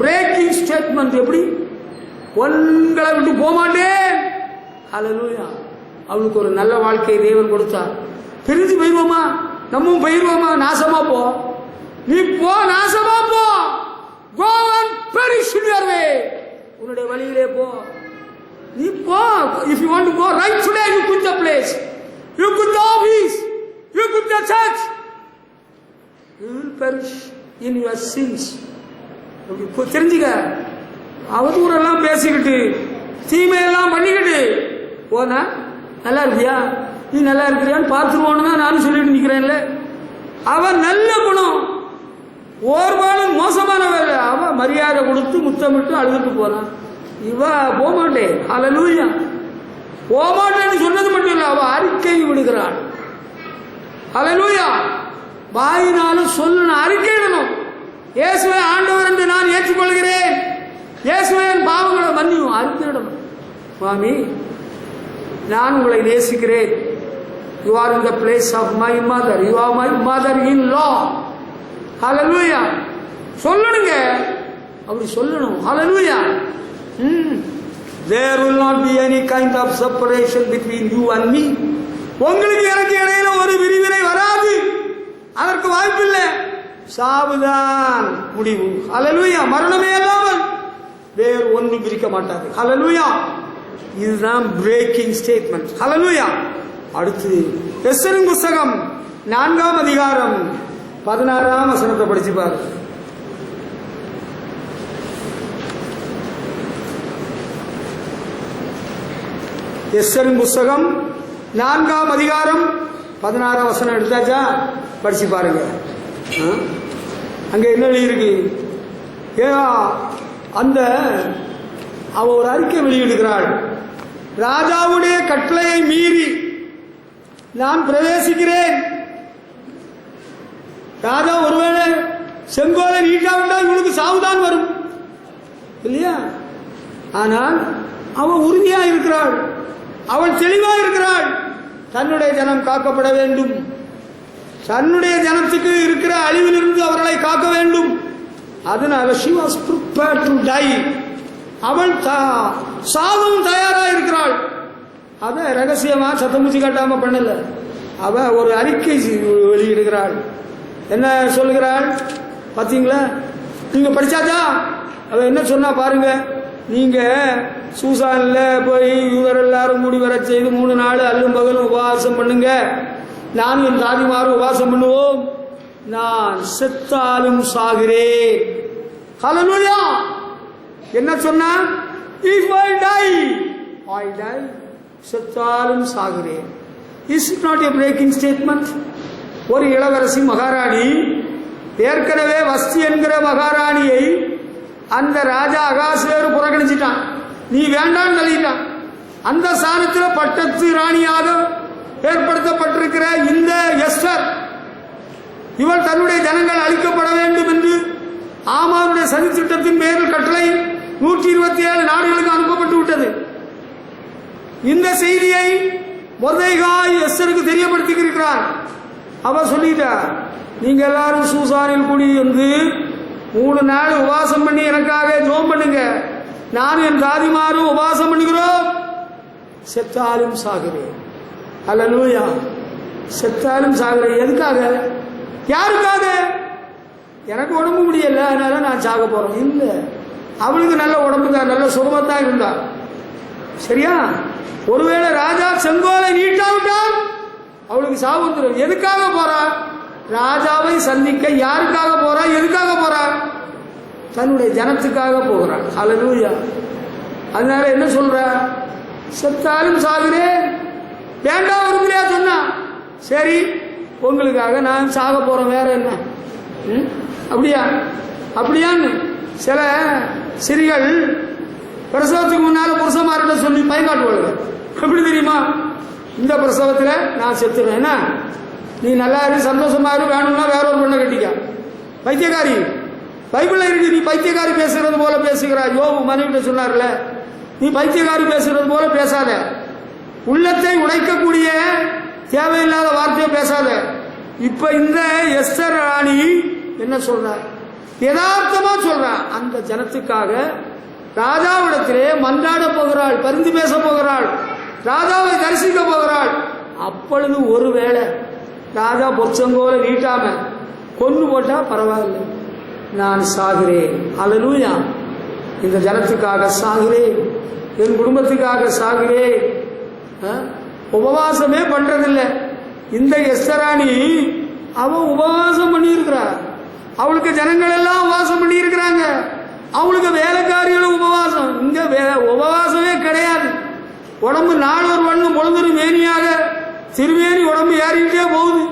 பிரேக்கிங் ஸ்டேட்மெண்ட் எப்படி? உங்களை விட்டு போக மாட்டேன். ஹல்லேலூயா. அவளுக்கு ஒரு நல்ல வாழ்க்கையை தேவன் கொடுத்தார். பிரிஞ்சு போயிருவோமா? நம்மவும் போயிருவோமா? நாசமா போ, நீ போ, நாசமா போ. Go and perish in your way. உன்னுடைய வழியிலே போ, நீ போ. If you want to go right today, you quit the place, you quit the office, you quit the church. You will perish in your sins. தெரிஞ்சுக்க. அவதூறெல்லாம் பேசிக்கிட்டு தீமையெல்லாம் பண்ணிக்கிட்டு போனா நல்லா இருக்கியா, நீ நல்லா இருக்கிறியான்னு பார்த்துருவோன்னு தான் நானும் சொல்லிட்டு நிற்கிறேன்ல. அவன் நல்ல குணம், ஓர்வாளும் மோசமான வேலை. அவன் மரியாதை கொடுத்து முத்தமிட்டு அழுதுட்டு போனான். இவ போமாட்டேன். ஹல்லேலூயா. போமாட்டேன்னு சொன்னது மட்டும் இல்லை, அவ அறிக்கை விடுகிறாள். ஹல்லேலூயா. வாயினாலும் சொல்லணும், அறிக்கையிடணும். இயேசுவை ஆண்டவர் என்று நான் ஏற்றுக்கொள்கிறேன், இயேசுவை என் பாவங்களை மன்னியும், அறிக்கையிடணும். மாமி, நான் உங்களை நேசிக்கிறேன். You are in the place of my mother. You are my mother-in-law. Hallelujah. சொல்லணுங்க, அப்படி சொல்லணும். Hallelujah. There will not be any kind of separation between you and me. உங்களுக்கு எனக்கு இடையில ஒரு விரிவினை வராது, அதற்கு வாய்ப்பில்லை. சாவுதான் முடிவு. Hallelujah. மரணமே இல்லாமல் வேறு ஒன்றும் பிரிக்க மாட்டாது. Hallelujah. இதுதான் பிரேக்கிங் ஸ்டேட்மெண்ட். ஹல்லேலூயா. அடுத்து எஸ்தரின் புஸ்தகம் 4ஆம் அதிகாரம் 16ஆம் வசனத்தை படிச்சு பாரு. எஸ்தரின் புஸ்தகம் 4ஆம் அதிகாரம் 16ஆம் வசனம் எடுத்தாச்சா? படிச்சு பாருங்க. அங்க என்ன எழுதியிருக்கு? அந்த அவ ஒரு அறிக்கை வெளியிடுகிறாள். ராஜாவுடைய கட்டளையை மீறி நான் பிரவேசிக்கிறேன். ராஜா ஒருவேளை செங்கோலை நீட்டாவிட்டால் இவளுக்கு சாவுதான் வரும் இல்லையா? ஆனால் அவள் உறுதியா இருக்கிறாள், அவள் தெளிவா இருக்கிறாள். தன்னுடைய ஜனம் காக்கப்பட வேண்டும், தன்னுடைய ஜனத்துக்கு இருக்கிற அழிவிலிருந்து அவர்களை காக்க வேண்டும். அதனால she was prepared to die. அவள் சாவும் தயாரா இருக்கிறாள். அத ரகசியமா சத்தமுச்சி காட்டாம பண்ணல. அவ ஒரு அறிக்கை வெளியிடுகிறாள். என்ன சொல்லுகிறாள் பாத்தீங்களா? நீங்க படிச்சாச்சா? அவ என்ன சொன்னா பாருங்க. நீங்க சூசான்ல போய் யூதர் எல்லாரும் மூடி வர செய்து 3 நாள் அல்லும் பகலும் உபவாசம் பண்ணுங்க, நான் என் தாதிமாரும் உபவாசம் பண்ணுவோம், நான் செத்தாலும் சாகிறேன். ஹல்லேலூயா. என்ன சொன்னா? If I die, I die. செத்தாலும் சாகிறேன். Is it not a breaking statement? ஒரு இளவரசி மகாராணி, ஏற்கனவே வஸ்தி என்கிற மகாராணியை அந்த ராஜா அகாசுவேரு புறக்கணிச்சிட்டான், நீ வேண்டான்னு தள்ளிட்டான். அந்த ஸ்தானத்தில் பட்டத்து ராணியாக ஏற்படுத்தப்பட்டிருக்கிற இந்த எஸ்தர், இவள் தன்னுடைய ஜனங்கள் அழிக்கப்பட வேண்டும் என்று ஆமானுடைய சதி திட்டத்தின் பேரில் கட்டளை 127 நாடுகளுக்கு அனுப்பப்பட்டு விட்டது. இந்த செய்தியை மொர்தெகாய் எஸ்தருக்கு தெரியப்படுத்தியிருக்கிறார். அவ சொல்லிட்டார், நீங்க எல்லாரும் சூசானில் கூடி வந்து 3 நாள் உபவாசம் பண்ணி எனக்காக ஜெபம் பண்ணுங்க. நானும் என் தாதிமாரும் உபவாசம் பண்ணுகிறோம். செத்தாலும் சாகிறேன். அல்லேலூயா. செத்தாலும் சாகிறேன். எதுக்காக? யாருக்காக? எனக்கு உடம்பு முடியல, அதனால நான் சாக போறேன். இல்ல, அவளுக்கு நல்ல உடம்பு தான், நல்ல சுகமத்தான் இருந்தா. சரியா? ஒருவேளை ராஜா செங்கோலை நீட்டாவிட்டால் அவளுக்கு சாவு வந்துடும். எதுக்காக போறா? ராஜாவை சந்திக்க. யாருக்காக போறா? எதுக்காக போறா? தன்னுடைய ஜனத்துக்காக போகிறாள். அல்லேலூயா. அதனால என்ன சொல்ற? செத்தாலும் சாகிறேன். வேண்டாம் விரும்பலையா சொன்னா, சரி உங்களுக்காக நான் சாக போறேன், வேற என்ன? அப்படியா? அப்படியான்னு சில ஸ்திரீகள் பிரசவத்துக்கு முன்னால புருஷமார்கிட்ட சொல்லி பயங்காட்டுவாங்க. எப்படி தெரியுமா? இந்த பிரசவத்தில் நான் செத்துறேன், என்ன நீ நல்லா இரு, சந்தோஷமா இரு, வேணும்னா வேற ஒரு பெண்ணை கட்டிக்க. பைத்தியக்காரி. பைபிள்ல இருக்கு, நீ பைத்தியக்காரி பேசுறது போல பேசுகிறாய். யோபு மனைவிட்ட சொன்னார்ல, நீ பைத்தியக்காரி பேசுறது போல பேசாத, உள்ளத்தை உடைக்கக்கூடிய தேவையில்லாத வார்த்தையை பேசாத. இப்ப இந்த எஸ்தர் ராணி என்ன சொல்ற? யதார்த்தமா சொல்ற. அந்த ஜனத்துக்காக ராஜாவிடத்திலே மன்றாட போகிறாள், பரிந்து பேச போகிறாள், ராஜாவை தரிசிக்க போகிறாள். அப்பொழுது ஒருவேளை ராஜா பொற்சங்கோல நீட்டாம கொண்டு போட்டா பரவாயில்லை, நான் சாகிறேன். அல்லேலூயா. இந்த ஜனத்துக்காக சாகிறேன், என் குடும்பத்துக்காக சாகிறேன். உபவாசமே பண்றதில்லை. இந்த எஸ்தராணி அவன் உபவாசம் பண்ணி இருக்கிறார். அவளுக்கு ஜனங்கள் எல்லாம் உபவாசம் பண்ணி இருக்கிறாங்க. அவளுக்கு வேலைக்காரிகளும் உபவாசம். இங்க உபவாசமே கிடையாது. உடம்பு நாளொரு வண்ணம் பொழுது மேனியாக திருமேனி உடம்பு ஏறிக்கிட்டே போகுது.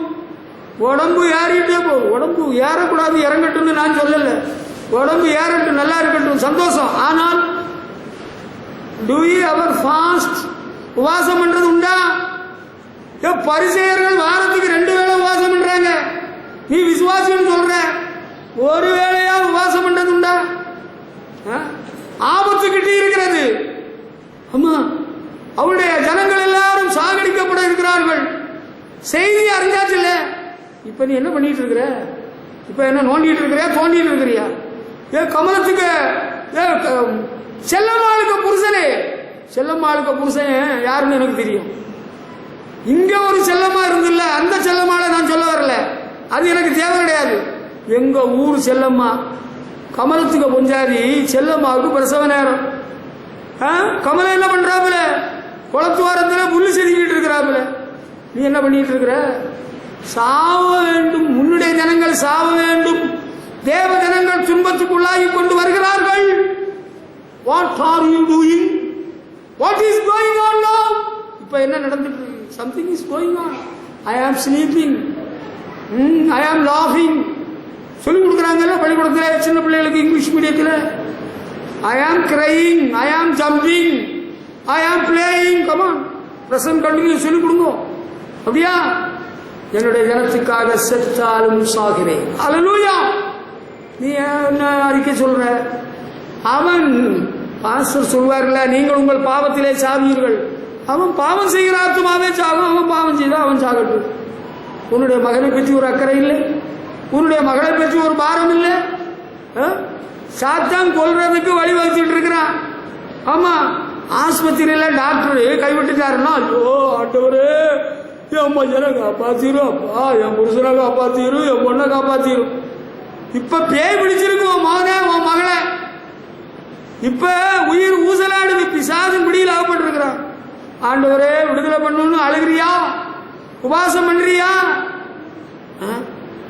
உடம்பு ஏறிக்கிட்டே போகுது. உடம்பு ஏறக்கூடாது, இறங்கட்டும்னு நான் சொல்லல. உடம்பு ஏறட்டும், நல்லா இருக்கட்டும், சந்தோஷம். ஆனால் do we ever fast? உபவாசம் பண்றது உண்டா? பரிசேயர்கள் வாரத்துக்கு 2 வேளை உபவாசம் பண்றாங்க. நீ விசுவாசின்னு சொல்ற, ஒரு வேளையா உபவாசம் பண்றது உண்டா? ஆபத்து கிட்டி இருக்கிறது. ஆமா, அவருடைய ஜனங்கள் எல்லாரும் சாகடிக்கப்பட இருக்கிறார்கள். செய்தி அறிஞ்சாச்சு இல்ல? இப்ப நீ என்ன பண்ணிட்டு இருக்கிற? இப்ப என்ன நோண்டிட்டு இருக்கிறியா, தோண்டிட்டு இருக்கிறியா? கமலத்துக்கு செல்லம்மாளுக்கு புருஷனே, செல்லம்மாளுக்கு புருஷன் யாருன்னு எனக்கு தெரியும். இங்க ஒரு செல்லம்மா இருந்துல்ல, அந்த செல்லம்மாளை நான் சொல்ல வரல, அது எனக்கு தேவை கிடையாது. எங்க ஊர் செல்லம்மா கமலத்துக்கு பொஞ்சாதி செல்லம்மாவுக்கு பிரசவ நேரம். கமலம் என்ன பண்றாப்புல? குளத்துவாரத்துல புல்லு செதுக்கிட்டு இருக்கிறாப்புல. நீ என்ன பண்ணிட்டு இருக்கிற? சாவ வேண்டும், உன்னுடைய ஜனங்கள் சாவ வேண்டும். தேவ ஜனங்கள் துன்பத்துக்குள்ளாகி கொண்டு வருகிறார்கள். What are you doing? What is going on now? இப்ப என்ன நடந்துட்டு இருக்கு? Something is going on. I am sleeping, ஐ ஆம் லாஃபிங். சொல்லிக் கொடுக்குறாங்கல்ல பள்ளிக்கூடத்தில் சின்ன பிள்ளைகளுக்கு, இங்கிலீஷ் மீடியத்தில். ஐ ஆம் கிரையிங், ஐ ஆம் ஜம்பிங், ஐ ஆம் பிளேயிங். கமான், பிரசன்ட் கண்டினியூ சொல்லிக் கொடுங்க. அப்படியா? என்னுடைய ஜனத்துக்காக செத்தாலும் சாகிறேன். அல்லேலூயா. நீ என்ன அறிக்கை சொல்ற? அவன் பாஸ்டர் சொல்வார்ல, நீங்கள் உங்கள் பாவத்திலே சாவீர்கள். அவன் பாவம் செய்கிற ஆத்மாவே சாகும். அவன் பாவம் செய்தா அவன் சாகட்டும். உன்னுடைய மகனை பற்றி ஒரு அக்கறை இல்லை, உன்னுடைய மகளை பற்றி ஒரு பாரம் இல்லை. சாத்தான் கொல்றதுக்கு வழிவகுத்துட்டு இருக்கிறான். ஆமா, ஆஸ்பத்திரியில டாக்டர் கைவிட்டுட்டாருன்னா, ஐயோ ஆண்டவரே, என் பையனை காப்பாத்திரும், அப்பா என் புருஷனை காப்பாத்திரும், என் பொண்ணை காப்பாத்திரும். இப்ப பேய் பிடிச்சிருக்கு உன் மகனே, உன் மகளை. இப்ப உயிர் ஊசலாடுது, பிசாசின் பிடியில் அகப்பட்டிருக்கிறான். ஆண்டவரே விடுதலை பண்ணணும்னு அழுகிறியா? உபவாசம் பண்றியா?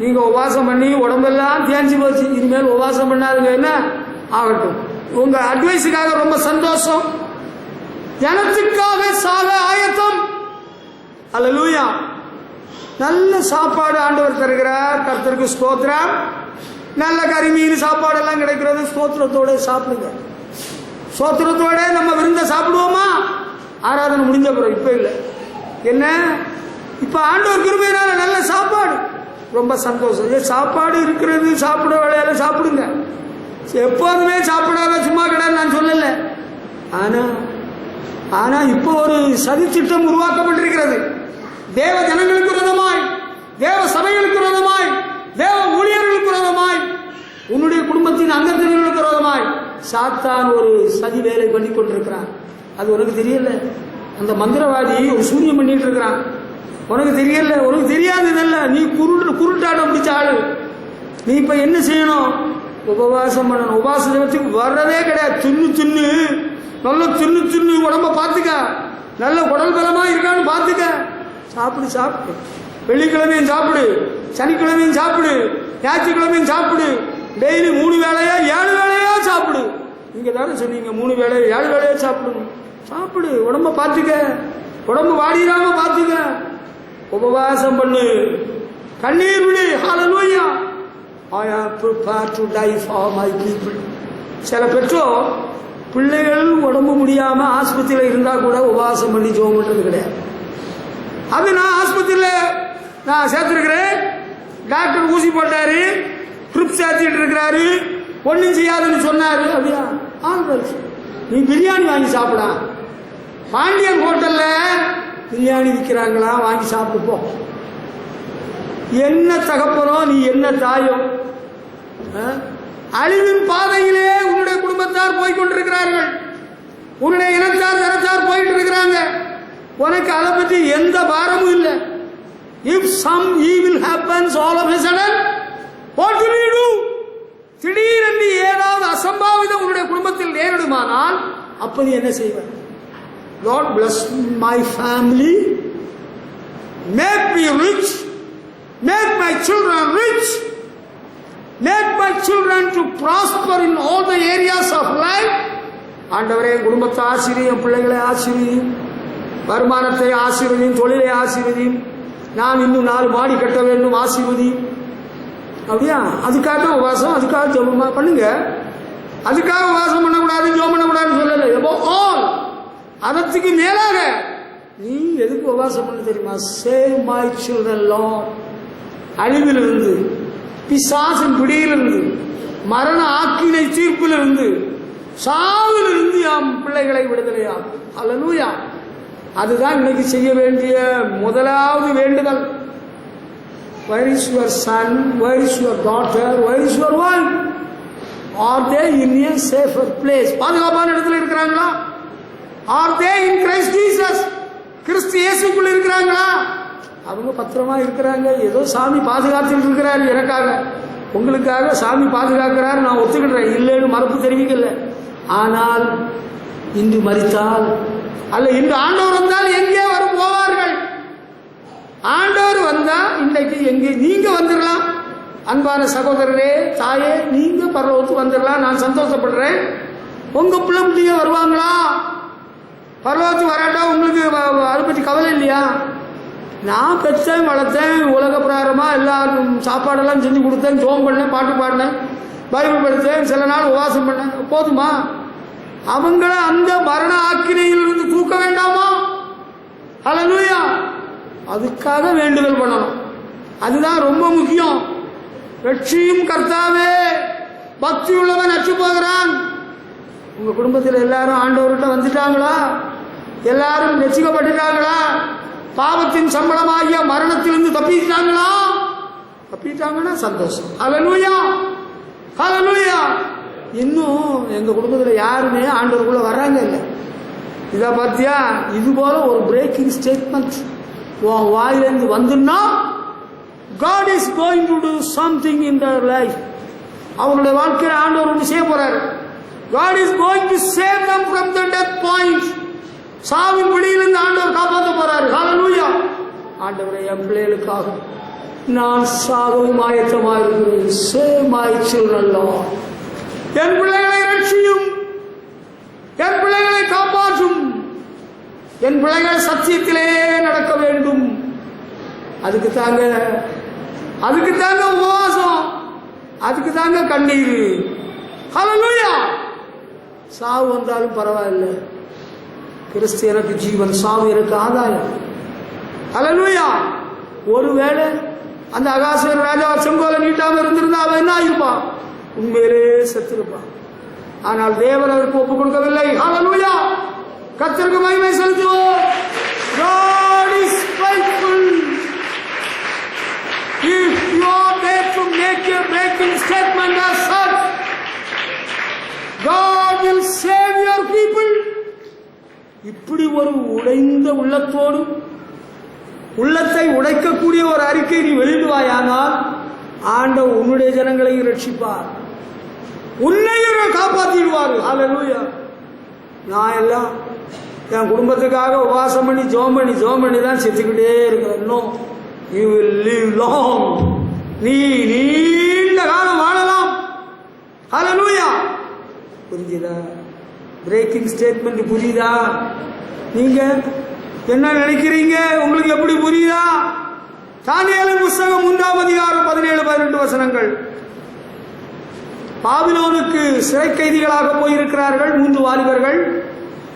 நீங்க உபவாசம் பண்ணி உடம்பெல்லாம் தேஞ்சு போச்சு. இனிமேல் உபவாசம் பண்ணாதுங்க, என்ன ஆகட்டும். உங்க அட்வைஸுக்காக ரொம்ப சந்தோஷம். ஜனத்துக்காக சாக ஆயத்தம். அல்லேலூயா. நல்ல சாப்பாடு ஆண்டவர் தருகிறார். கர்த்தருக்கு ஸ்தோத்திரம். நல்ல கறி மீன் சாப்பாடு எல்லாம் கிடைக்கிறது. ஸ்தோத்திரத்தோட சாப்பிடுங்க. ஸ்தோத்திரத்தோட நம்ம விருந்த சாப்பிடுவோமா? ஆராதனை முடிஞ்ச பிறகு. இப்ப இல்லை. என்ன, இப்ப ஆண்டவர் கிருபையினால நல்ல சாப்பாடு, ரொம்ப சந்தோஷம். சாப்பாடு இருக்கிறது, சாப்பிட வேலையால சாப்பிடுங்க. எப்போதுமே சாப்பிடாத சும்மா கிடையாது நான் சொல்லல. ஆனா இப்ப ஒரு சதித்திட்டம் உருவாக்கப்பட்டிருக்கிறது. தேவ ஜனங்களுக்கு விரோதமாய், தேவ சபைகளுக்கு விரோதமாய், தேவ ஊழியர்களுக்கு விரோதமாய், உன்னுடைய குடும்ப சாத்தான் ஒரு சதி வேலை பண்ணி கொண்டிருக்கிறான். அது உனக்கு தெரியல. அந்த மந்திரவாதி ஒரு சூரியம் பண்ணிட்டு இருக்கிறான். உனக்கு தெரியல, உனக்கு தெரியாது. இதல்ல நீ குருட்டாட்டம் பிடிச்ச ஆளு. நீ இப்ப என்ன செய்யணும்? உபவாசம் பண்ணணும். உபவாச ஜெபத்துக்கு வர்றதே கிடையாது. தின்னு நல்ல தின்னு உடம்ப பார்த்துக்க. நல்ல உடல் பலமா இருக்கான்னு பார்த்துக்க. சாப்பிடு. வெள்ளிக்கிழமையும் சாப்பிடு, சனிக்கிழமையும் சாப்பிடு, ஞாயிற்றுக்கிழமையும் சாப்பிடு. டெய்லி 3 வேளையா 7 வேளையா சாப்பிடு. நீங்க தானே சொன்னீங்க 3 வேளை 7 வேளையா சாப்பிடணும். சாப்பிடு, உடம்ப பார்த்துக்க. உடம்பு வாடிடாம பார்த்துக்க. உபவாசம் பண்ணு, கண்ணீர் விடு. ஹல்லேலூயா. I am prepared to die for my people. சில பெற்றோர் பிள்ளைகள் உடம்பு முடியாம ஆஸ்பத்திரியில் இருந்தா கூட உபவாசம் பண்ணி ஜெபம் பண்றது கிடையாது. அது நான் ஆஸ்பத்திரியில் நான் சேர்த்திருக்கிறேன். டாக்டர் ஊசி போட்டாரு, ட்ரிப் சேர்த்துட்டு இருக்கிறாரு, ஒன்றும் செய்யாதுன்னு சொன்னாரு. அப்படியா? நீ பிரியாணி வாங்கி சாப்பிடா. பாண்டியன் ஹோட்டல்ல பிரியாணி விற்கிறாங்களா, வாங்கி சாப்பிட்டு போ. என்ன தகப்பனோ நீ என்ன தாயோ? அழிவின் பாதையிலே உன்னுடைய குடும்பத்தார் போய்கொண்டிருக்கிறார்கள். உன்னுடைய இனத்தார் தரத்தார் போயிட்டு இருக்கிறாங்க. உனக்கு அதை பற்றி எந்த பாரமும் இல்லை. If some evil happens all of a sudden, what will you do? திடீரென்று ஏதாவது அசம்பாவிதம் உன்னுடைய குடும்பத்தில் நேரிடுமானால் அப்ப நீ என்ன செய்வாய்? Lord bless my family, make me rich, make my children rich, make my children to prosper in all the areas of life. ஆண்டவரே, குடும்பத்தை ஆசீர்வதியும், பிள்ளைகளை ஆசீர்வதியும், வருமானத்தை ஆசீர்வதியும், தொழிலை ஆசீர்வதியும், நான் இன்னும் 4 மாடி கட்ட வேண்டும், ஆசீர்வதியும். அப்படியா? அதுக்காக உபவாசம், அதுக்காக ஜெபமா பண்ணுங்க. அதுக்காக உபவாசம் பண்ணக்கூடாது, ஜெபம் பண்ணக்கூடாதுன்னு சொல்லலை. எபோ ஆல், அதற்கு மேலாக நீ எதுக்கு உபவாசம் பண்ண தெரியுமா? Save my children Lord. அழிவிலிருந்து, பிசாசின் பிடியிலிருந்து, மரண ஆக்கினை தீர்ப்பிலிருந்து, சாவிலிருந்து என் பிள்ளைகளை விடுதலையாகும். ஹல்லேலூயா. அதுதான் இன்னைக்கு செய்ய வேண்டிய முதலாவது வேண்டுதல். Where is your son? Where is your daughter? Where is your wife? Are they in a safer place? பாதுகாப்பான இடத்துல இருக்கிறாங்களா? Are they in Christ Jesus? கிறிஸ்து இயேசுக்குள்ள இருக்கிறாங்களா? அவங்க பத்திரமா இருக்கிறாங்க. ஏதோ சாமி பாதுகாத்துட்டு இருக்கிறாரு எனக்காக, உங்களுக்காக சாமி பாதுகாக்கிறாரு, நான் ஒத்துக்கிடுறேன், இல்லைன்னு மறுப்பு தெரிவிக்கல. ஆனால் இன்று மரித்தால் அல்ல இன்று ஆண்டவர் வந்தால் எங்கே வரும் போவார்கள்? ஆண்டவர் வந்தா இன்றைக்கு எங்கே நீங்க வந்துடலாம். அன்பான சகோதரரே, தாயே, நீங்க பரலோகத்துக்கு வந்துடலாம். நான் சந்தோஷப்படுறேன். உங்க பிள்ளைங்க வருவாங்களா? பரலோகத்துக்கு வராட்டா உங்களுக்கு அதை பற்றி கவலை இல்லையா? நான் பெற்றேன், வளர்த்தேன், உலக பிரகாரமா எல்லாரும் சாப்பாடெல்லாம் செஞ்சு கொடுத்தேன், ஜோம் பண்ணேன், பாட்டு பாடினேன், பைபிள் படித்தேன், சில நாள் உபவாசம் பண்ணேன். போதுமா? அவங்கள அந்த மரண ஆக்கினையிலிருந்து தூக்க வேண்டாமா? ஹல்லேலூயா. அதுக்காக வேண்டுதல் பண்ணணும். அதுதான் ரொம்ப முக்கியம். ரட்சியும் கர்த்தாவே, பக்தி உள்ளவன் அற்று போகிறான். உங்க குடும்பத்தில் எல்லாரும் ஆண்டவர்கிட்ட வந்துட்டாங்களா? எல்லாரும் ரட்சிக்கப்பட்டுட்டாங்களா? பாவத்தின் சம்பளமாகிய மரணத்திலிருந்து தப்பிட்டாங்களா? தப்பிட்டாங்கன்னா சந்தோஷம். ஹல்லேலூயா, ஹல்லேலூயா. இன்னும் எங்க குடும்பத்தில் யாருமே ஆண்டவருக்குள்ள வர்றாங்க இல்லை. இதை பார்த்தியா? இது போல ஒரு பிரேக்கிங் ஸ்டேட்மெண்ட் உன் வாயிலிருந்து வந்துன்னா, God is going to do something in their life. அவங்களுடைய வாழ்க்கையில் ஆண்டவர் ஒன்று செய்ய போறாரு. God is going to save them from the death point. சாவின் பிடியிலிருந்து ஆண்டவர் காப்பாற்ற போறாரு. ஹல்லேலூயா. ஆண்டவரே, என் பிள்ளைகளுக்காக நான் சாகவும் ஆயத்தமாக இருக்கிறேன். Save my children, Lord. என் பிள்ளைகளை ரட்சியும், என் பிள்ளைகளை காப்பாற்றும், என் பிள்ளைகள் சத்தியத்திலே நடக்க வேண்டும். அதுக்கு தாங்க உபவாசம், அதுக்கு தாங்க கண்ணீர். ஹல்லேலூயா. சாவு வந்தாலும் பரவாயில்லை, கிறிஸ்து எனக்கு ஜீவன், சாவு எனக்கு ஆதாயம். ஹல்லேலூயா. ஒருவேளை அந்த அகாசுர ராஜா செங்கோலை நீட்டாம இருந்திருந்தா அவன் என்ன ஆயிருப்பான்? உண்மையிலே செத்திருப்பான். ஆனால் தேவன் அவருக்கு ஒப்புக் கொடுக்கவில்லை. ஹல்லேலூயா. கர்த்தருக்கு மகிமை செலுத்துவோம். God is faithful. If you are there to make a breaking statement as such, God God will save your people. இப்படி ஒரு உடைந்த உள்ளத்தோடு உள்ளத்தை உடைக்கக்கூடிய ஒரு அறிக்கை நீ வெளியிடுவாயானால் ஆண்டவர் உன்னுடைய ஜனங்களையும் ரட்சிப்பார், உன்னையும் காப்பாற்றிடுவார். ஹல்லேலூயா. நான் எல்லாம் என் குடும்பத்துக்காக உபவாசம் பண்ணி ஜெபம் பண்ணி தான் செத்துக்கிட்டே இருக்கிறேன். இன்னும் யூ வில் லிவ் லாங், நீ நீண்ட காலம் வாழலாம். ஹல்லேலூயா. புரிஞ்சுதா? பிரேக்கிங் ஸ்டேட்மெண்ட் புரியுதா? நீங்க என்ன நினைக்கிறீங்க? உங்களுக்கு எப்படி புரியுதா? தானியேலின் புத்தகம் 3ஆம் அதிகாரம் 17-18 வசனங்கள். பாபிலோனுக்கு சிறை கைதிகளாக போயிருக்கிறார்கள் 3 வாலிபர்கள்.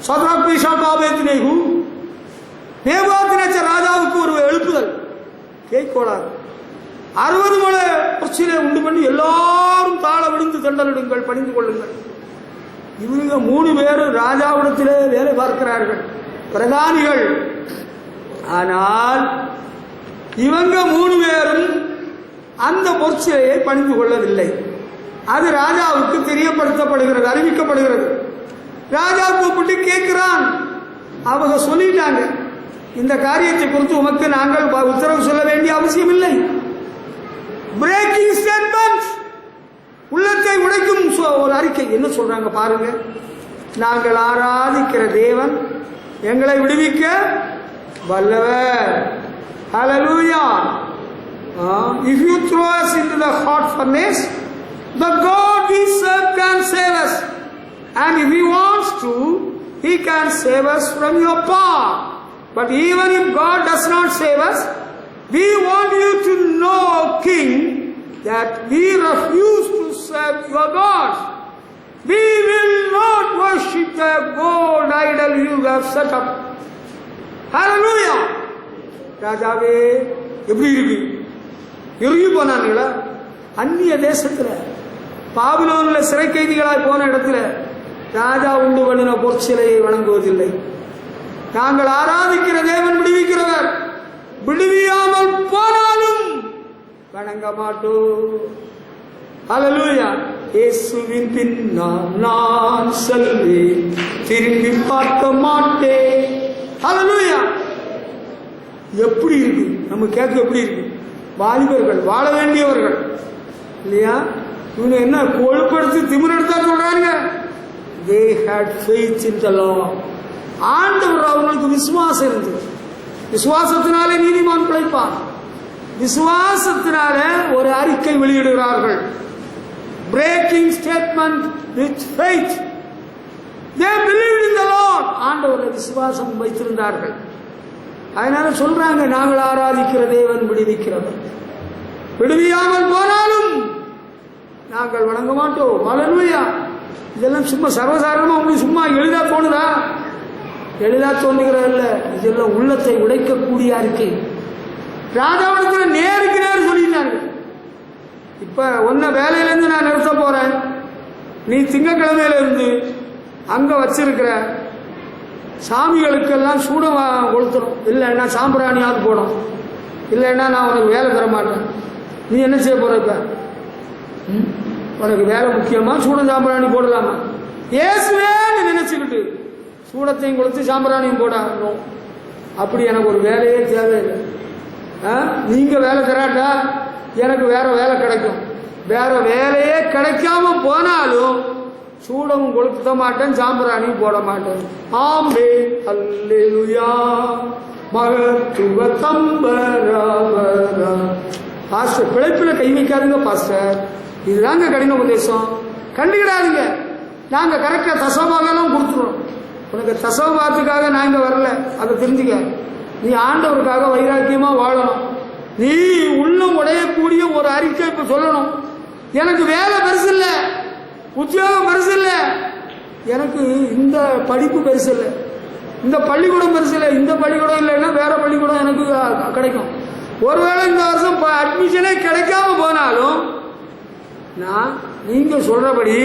சத்ராக், மேஷாக், ஆபேத்நேகோ. நேபுகாத்நேச்சர் ராஜாவுக்கு ஒரு எழுப்புதல், கேட்கோளார் 60 முழ பிரச்சனை உண்டு பண்ணி எல்லாரும் தாழ விழுந்து தண்டலிடுங்கள், பணிந்து கொள்ளுங்கள். இவங்க 3 பேரும் ராஜாவிடத்திலே வேலை பார்க்கிறார்கள், பிரதானிகள். ஆனால் இவங்க 3 பேரும் அந்த பொற்சிலையை பணிந்து கொள்ளவில்லை. அது ராஜாவுக்கு தெரியப்படுத்தப்படுகிறது, அறிவிக்கப்படுகிறது. ராஜா கூப்பிட்டு கேட்கிறான். அவங்க சொல்லிட்டாங்க, இந்த காரியத்தை குறித்து உமக்கு நாங்கள் உத்தரவு சொல்ல வேண்டிய அவசியம் இல்லை. பிரேக்கிங் ஸ்டேட்மெண்ட், உள்ளத்தை உடைக்கும் ஒரு அறிக்கை. என்ன சொல்றாங்க பாருங்க. நாங்கள் ஆராதிக்கிற தேவன் எங்களை விடுவிக்க வல்லவர். ஹல்லேலூயா. If you throw us into the hot furnace, the God we serve can save us, and if He wants to, He can save us from your power. But even if God does not save us, we want you to know, King, that we refuse to serve your gods. We will not worship the gold idol you have set up. Hallelujah. ராஜாவே எப்படி இருக்கு? இறுகி போனாங்களா? அந்நிய தேசத்துல பாபிலோன்ல சிறை கைதிகளாய் போன இடத்துல ராஜா உண்டு பண்ணின பொற்சிலையை வணங்குவதில்லை. நாங்கள் ஆராதிக்கிற தேவன் விடுவிக்கிறவர், விடுவியாமல் போனாலும் வணங்க மாட்டோம். ஹல்லேலூயா. இயேசுவின் பின்னால் நான் செல்வேன், திரும்பி பார்க்க மாட்டேன். ஹல்லேலூயா. எப்படி இருக்கு? நம்ம கேட்க எப்படி இருக்கு? வாலிபர்கள், வாழ வேண்டியவர்கள் இல்லையா? இவங்க என்ன கொழுப்படுத்தி திமிரெடுத்தா சொல்றாங்க? They had faith in the Lord. ஆண்டவர் அவங்களுக்கு விசுவாசம் இருந்தது. விசுவாசத்தினாலே நீதிமான் பிழைப்பான். விசுவாசத்தினால ஒரு அறிக்கை வெளியிடுகிறார்கள். Breaking statement with faith. They believed in the Lord. ஆண்டவரை விசுவாசம் வைத்திருந்தார்கள். அதனால சொல்றாங்க, நாங்கள் ஆராதிக்கிற தேவன் விடுவிக்கிறவர், விடுவியாமல் போனாலும் நாங்கள் வணங்க மாட்டோம். ஹல்லேலூயா. இதெல்லாம் சும்மா சர்வசாதாரணமா உங்களுக்கு சும்மா எளிதா தோணுதா? எளிதா தோன்றுகிறதில்ல. இதெல்லாம் உள்ளத்தை உடைக்கக்கூடிய அறிக்கை. ராஜாவிடத்தில் நேருக்கு நேர் சொல்லிட்டாங்க. இப்ப ஒன்ன வேலையிலேருந்து நான் நிறுத்த போறேன், நீ திங்கக்கிழமையில இருந்து அங்க வச்சிருக்கிற சாமிகளுக்கெல்லாம் சூடம் கொளுத்தணும், இல்லைன்னா சாம்பிராணியாவது போடும், இல்லைன்னா நான் உனக்கு வேலை தர மாட்டேன். நீ என்ன செய்ய போற? இப்ப உனக்கு வேலை முக்கியமா, சூடம் சாம்பிராணி போடலாமா? ஏசுவேன்னு நினைச்சுக்கிட்டு சூடத்தையும் கொளுத்து சாம்பிராணியும் போடாமோ, அப்படி எனக்கு ஒரு வேலையே தேவையில்லை. நீங்க வேலை தராட்டா எனக்கு வேற வேலை கிடைக்கும். வேற வேலையே கிடைக்காம போனாலும் சூடமும் கொளுத்த மாட்டேன், சாம்பிராணியும் போட மாட்டேன். ஆமே அல்லேலூயா. மகத்துவ தம்பரவரா. பாஸ்டர், பிழைப்பில் கை வைக்காதுங்க பாஸ்டர், இதுதாங்க கடின உபதேசம். கண்டுக்கிடாதுங்க. நாங்க கரெக்டா தசமபாகம் கொடுத்துருவோம். உனக்கு தசமபாகத்துக்காக நான் இங்க வரல, அதை தெரிஞ்சுக்க. நீ ஆண்டவருக்காக வைராக்கியமா வாழணும். நீ உள்ளம் உடையக்கூடிய ஒரு அறிக்கை இப்ப சொல்லணும். எனக்கு வேலை பெருசு இல்ல, உத்தியோகம் பெருசு இல்ல, எனக்கு இந்த படிப்பு பெருசு இல்லை, இந்த பள்ளிக்கூடம் பெருசு இல்லை, இந்த பள்ளிக்கூடம் இல்லைன்னா வேற பள்ளிக்கூடம் எனக்கு கிடைக்கும். ஒருவேளை இந்த வருஷம் அட்மிஷனே கிடைக்காம போனாலும் நான் நீங்க சொல்றபடி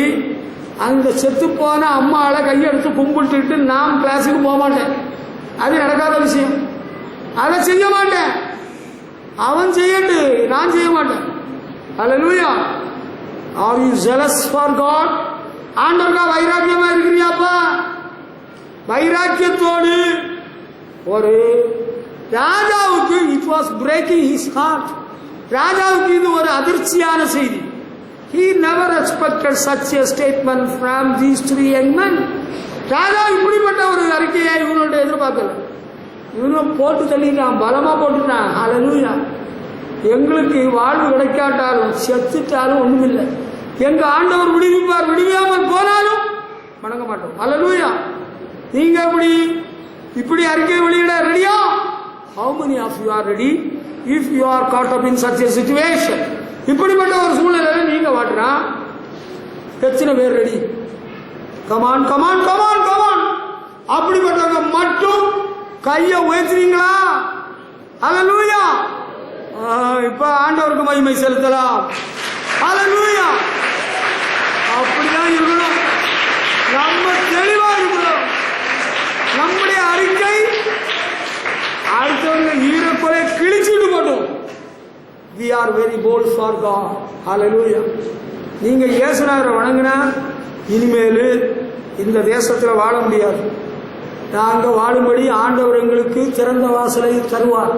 அந்த செத்து போன அம்மாவை கையெடுத்து கும்பிட்டுட்டு நான் கிளாஸுக்கு போக மாட்டேன். அது நடக்காத விஷயம். அதை செய்ய மாட்டேன். அவன் செய்யட்டு, நான் செய்ய மாட்டேன். ஹல்லேலூயா. Are you zealous for God? ஆண்டவருக்கா வைராக்கியமா இருக்கிறியாப்பா? வைராக்கியத்தோடு ஒரு ராஜாவுக்கு it was breaking his heart. ராஜாவுக்கு இது ஒரு அதிர்ச்சியான செய்தி. He never expected such a statement from these three young men. ராஜா இப்படிப்பட்ட ஒரு அறிக்கையை இவனோட எதிர்பார்க்கல. இவனும் போட்டு தள்ளிட்டான், பலமா போட்டுட்டான். ஹல்லேலூயா. எங்களுக்கு வாழ்வு கிடைக்காட்டாலும் செத்துட்டாலும் ஒண்ணுமில்லை, எங்க ஆண்டவர் விடுவிப்பார். விடுவியாமல் போனாலும் வணங்க மாட்டோம். ஹல்லேலூயா. நீங்க இப்படி அறிக்கை வெளியிட ரெடியா? How many of you are ready if you are caught up in such a situation? இப்படிப்பட்ட ஒரு சூழ்நிலையில நீங்க வாட்டுறா எத்தனை பேர் ready? Come on come on come on come on. அப்படிப்பட்டவங்க மட்டும் கையை உயர்த்துறீங்களா? ஹல்லேலூயா. இப்ப ஆண்டவருக்கு மகிமை செலுத்தலாம். ஹல்லேலூயா. அப்படிதான் இருக்கணும். நம்ம தெளிவா இருக்கணும். நம்முடைய அறிக்கை அடுத்தவங்க ஈரக்குறை கிழிச்சிட்டு போட்டோம். We are very bold for God. Hallelujah. நீங்க இயேசுநாதரை வணங்கினா இனிமேல் இந்த தேசத்தில் வாழ முடியாது. நாங்க வாழும்படி ஆண்டவர் எங்களுக்கு திறந்த வாசலை தருவார்.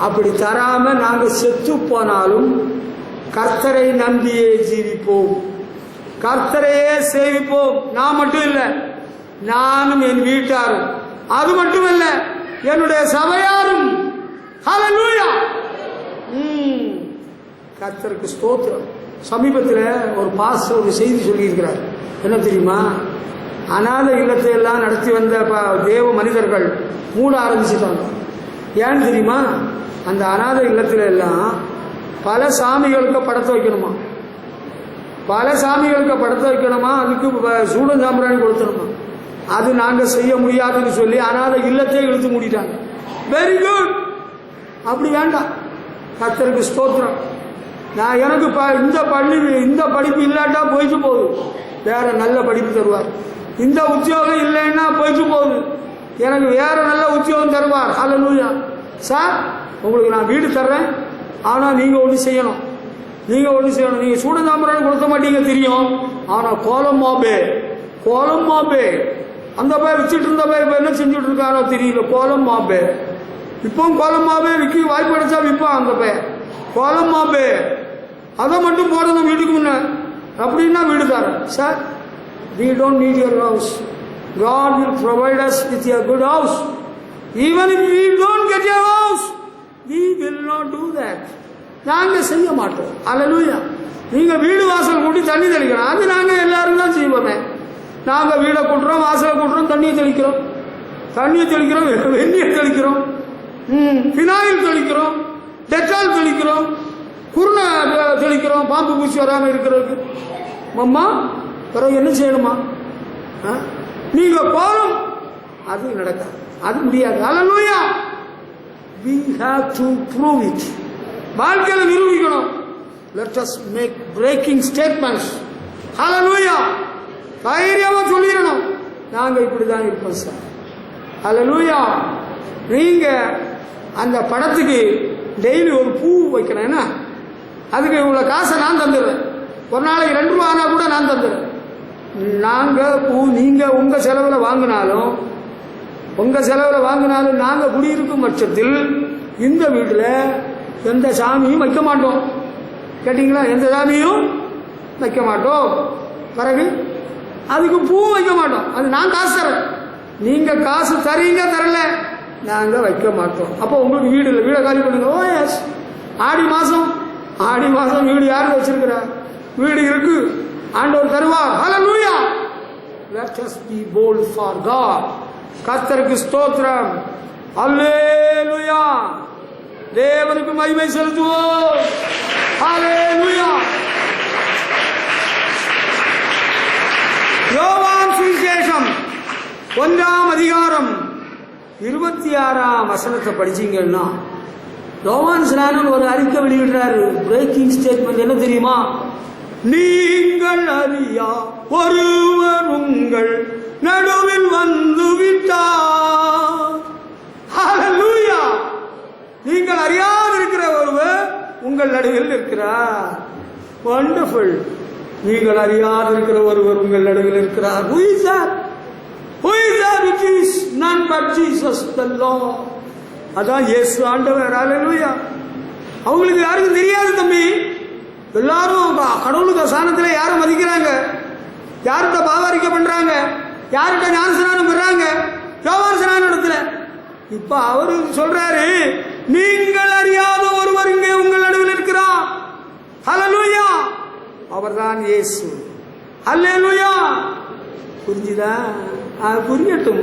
அப்படி தராம நாங்க செத்து போனாலும் கர்த்தரை நம்பியே ஜீவிப்போம், கர்த்தரையே சேவிப்போம். நான் மட்டும் இல்லை, நானும் என் வீட்டாரும், அது மட்டுமல்ல என்னுடைய சபையாரும். ஹல்லேலூயா. கர்த்தருக்கு ஸ்தோத்திரம். சமீபத்தில் ஒரு பாஸ்டர் ஒரு செய்தி சொல்லியிருக்கிறார். என்ன தெரியுமா? அநாத இல்லத்தை எல்லாம் நடத்தி வந்த தேவ மனிதர்கள் மூட ஆரம்பிச்சுட்டாங்க. ஏன்னு தெரியுமா? அந்த அநாத இல்லத்துல எல்லாம் பல சாமிகளுக்கு படத்தை வைக்கணுமா, பல சாமிகளுக்கு படத்தை வைக்கணுமா, அதுக்கு சூடம் சாம்பிராணி கொடுத்துருமா. அது நாங்க செய்ய முடியாதுன்னு சொல்லி அநாத இல்லத்தை இழுத்து மூடிட்டாங்க. Very good. அப்படி வேண்டாம். கர்த்தருக்கு ஸ்தோத்திரம். நான் எனக்கு இந்த படிப்பு இல்லாட்டா போயிட்டு போகுது, வேற நல்ல படிப்பு தருவார். இந்த உத்தியோகம் இல்லைன்னா போயிட்டு போகுது, எனக்கு வேற நல்ல உத்தியோகம் தருவார். ஹல்லேலூயா. சார், உங்களுக்கு நான் வீடு தர்றேன், ஆனா நீங்க ஒன்று செய்யணும். நீங்க சூடதாம்பரம் கொடுக்க மாட்டீங்க தெரியும், ஆனா கோலமாபே அந்த பைய விச்சுட்டு இருந்த பைய இப்ப என்ன செஞ்சுட்டு இருக்காரோ தெரியல. கோலமாபே இப்பவும் கோலமாபே விற்க வாய்ப்பு கிடைச்சா விற்பான் அந்த பைய. கோலமாபே அதை மட்டும் போடணும் வீட்டுக்கு முன்ன, அப்படின்னா வீடு தரேன். Sir, we don't need your house. God will provide us with a good house. Even if we don't get a house, we will not do that. நாங்க செய்ய மாட்டோம். ஹல்லேலூயா. நீங்க வீடு வாசல் கூட்டி தண்ணி தெளிக்கணும், அது நாங்க எல்லாரும் தான் செய்வோமே. நாங்க வீடை கூட்டுறோம், வாசலை கூட்டுறோம், தண்ணியை தெளிக்கிறோம், வெந்நீர் தெளிக்கிறோம், பினாயில் தெளிக்கிறோம், டெட்டால் தெளிக்கிறோம், குருணை தெளிக்கிறோம், பாம்பு பூச்சி வராம இருக்கிறதுக்கு. அம்மா பிறகு என்ன செய்யணுமா? நீங்க போறோம், அது நடக்காது, அது முடியாது. ஹல்லேலூயா. We have to prove it. வாழ்க்கையில நிரூபிக்கணும். Let us make breaking statements. ஹல்லேலூயா. தைரியமா சொல்லிடணும், நாங்க இப்படிதான் இருப்போம் சார். ஹல்லேலூயா. நீங்க அந்த படத்துக்கு டெய்லி ஒரு பூ வைக்கணும். என்ன, அதுக்கு இவ்வளவு காசை நான் தந்துடுறேன். ஒரு நாளைக்கு 2 ரூபா ஆனா கூட நான் தந்துடுறேன். நாங்க பூ நீங்க உங்க செலவுல வாங்கினாலும் நாங்க குடியிருக்கும் பட்சத்தில் இந்த வீட்டுல எந்த சாமியும் வைக்க மாட்டோம். கேட்டீங்களா? எந்த சாமியும் வைக்க மாட்டோம். பிறகு அதுக்கு பூ வைக்க மாட்டோம். அது நான் காசு தரேன், நீங்க காசு தரீங்க, தரல நாங்க வைக்க மாட்டோம். அப்போ உங்களுக்கு வீடு இல்லை, வீடை காலி பண்ணுங்க. ஓ எஸ், ஆடி மாசம் வீடு யாரு வச்சிருக்கிறா? வீடு இருக்கு, ஆண்டவர் தருவார். ஹல்லேலூயா. Let us be bold for God. கர்த்தருக்கு ஸ்தோத்திரம். ஹல்லேலூயா. தேவனுக்கு மகிமை செலுத்துவோம். ஹல்லேலூயா. யோவான் சுவிசேஷம் 1ஆம் அதிகாரம் 26ஆம் வசனத்தை படிச்சீங்கன்னா, யோவான் ஸ்நானன் ஒரு அறிக்கை வெளியிடுறாரு. பிரேக்கிங் ஸ்டேட்மெண்ட் என்ன தெரியுமா? நீங்கள் அறியா ஒருவர் உங்கள் நடுவில் வந்து விட்டார். ஹல்லேலூயா. நீங்கள் அறியாது இருக்கிற ஒருவர் உங்கள் நடுவில் இருக்கிறார். வண்டர்ஃபுல். நீங்கள் அறியாது இருக்கிற ஒருவர் உங்கள் நடுவில் இருக்கிறார். Who is that? Who is that? It is none but Jesus the Lord. அதான் இயேசு ஆண்டவர். ஹல்லேலூயா. அவங்களுக்கு யாருக்கும் தெரியாது தம்பி. எல்லாரும் கடவுளுக்கு சாணத்துல யாரை மதிக்கிறாங்க, யார்கிட்ட பாவாரிக்க பண்றாங்க, யார்கிட்ட ஞானஸ்நானம் பெறாங்க, யோவான் ஸ்நானத்துல. இப்ப அவரு சொல்றாரு, நீங்கள் அறியாத ஒருவர் இங்கே உங்கள் நடுவில் இருக்கிறார். ஹல்லேலூயா. அவர்தான் இயேசு. ஹல்லேலூயா. புரிஞ்சுதா? புரியட்டும்.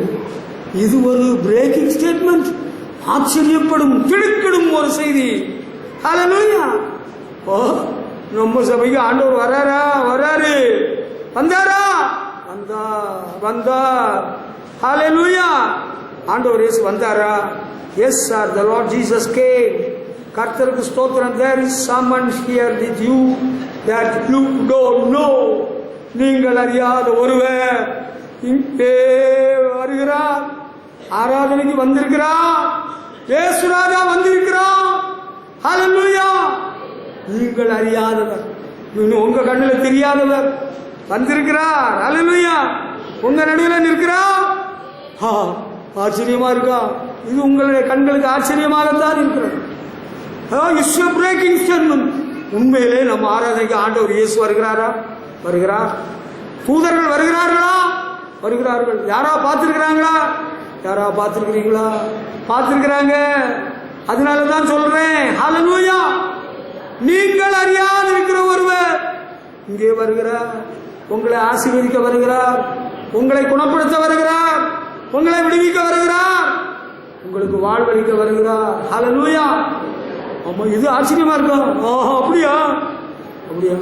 இது ஒரு பிரேக்கிங் ஸ்டேட்மெண்ட். ஆச்சரியப்படும் திடுக்கிடும் ஒரு செய்தி. ஹல்லேலூயா. ஓ, நம்ம சபைக்கு ஆண்டவர் வராரா? வராரு. வந்தாரா? வந்தார். ஹல்லேலூயா. ஆண்டவர் இயேசு வந்தாரா? Yes sir, the Lord Jesus came. கர்த்தருக்கு ஸ்தோத்திரம். There is someone here with you that you don't know. நீங்கள் அறியாத ஒருவர் இங்கே வருகிறார். ஆராதனைக்கு வந்திருக்கிறார். இயேசு ராஜா வந்திருக்கிறார். ஹல்லேலூயா. நீங்கள் அறியாதவர், உங்க கண்ணுல தெரியாதவர் வந்திருக்கிறார். ஹல்லேலூயா. உங்க நடுவில் நிற்கிறார். ஆச்சரியமா இருக்கா? இது உங்களுடைய கண்களுக்கு ஆச்சரியமாகத்தான் இருக்கிறது. உண்மையிலே நம்ம ஆராதனைக்கு ஆண்டவர் இயேசு வருகிறாரா? வருகிறார். தூதர்கள் வருகிறார்களா? வருகிறார்கள். யாரா பார்த்திருக்கிறாங்களா? யாரா பார்த்திருக்கிறீங்களா? பார்த்திருக்கிறாங்க. அதனாலதான் சொல்றேன், ஹல்லேலூயா. நீங்கள் அறியாது இருக்கிற ஒருவர் இங்கே வருகிறார். உங்களை ஆசீர்வதிக்க வருகிறார். உங்களை குணப்படுத்த வருகிறார். உங்களை விடுவிக்க வருகிறார். உங்களுக்கு வாழ்வளிக்க வருகிறார். ஹல்லேலூயா. ஆமா, இது ஆச்சரியமா இருக்கா? அப்படியா? அப்படியா?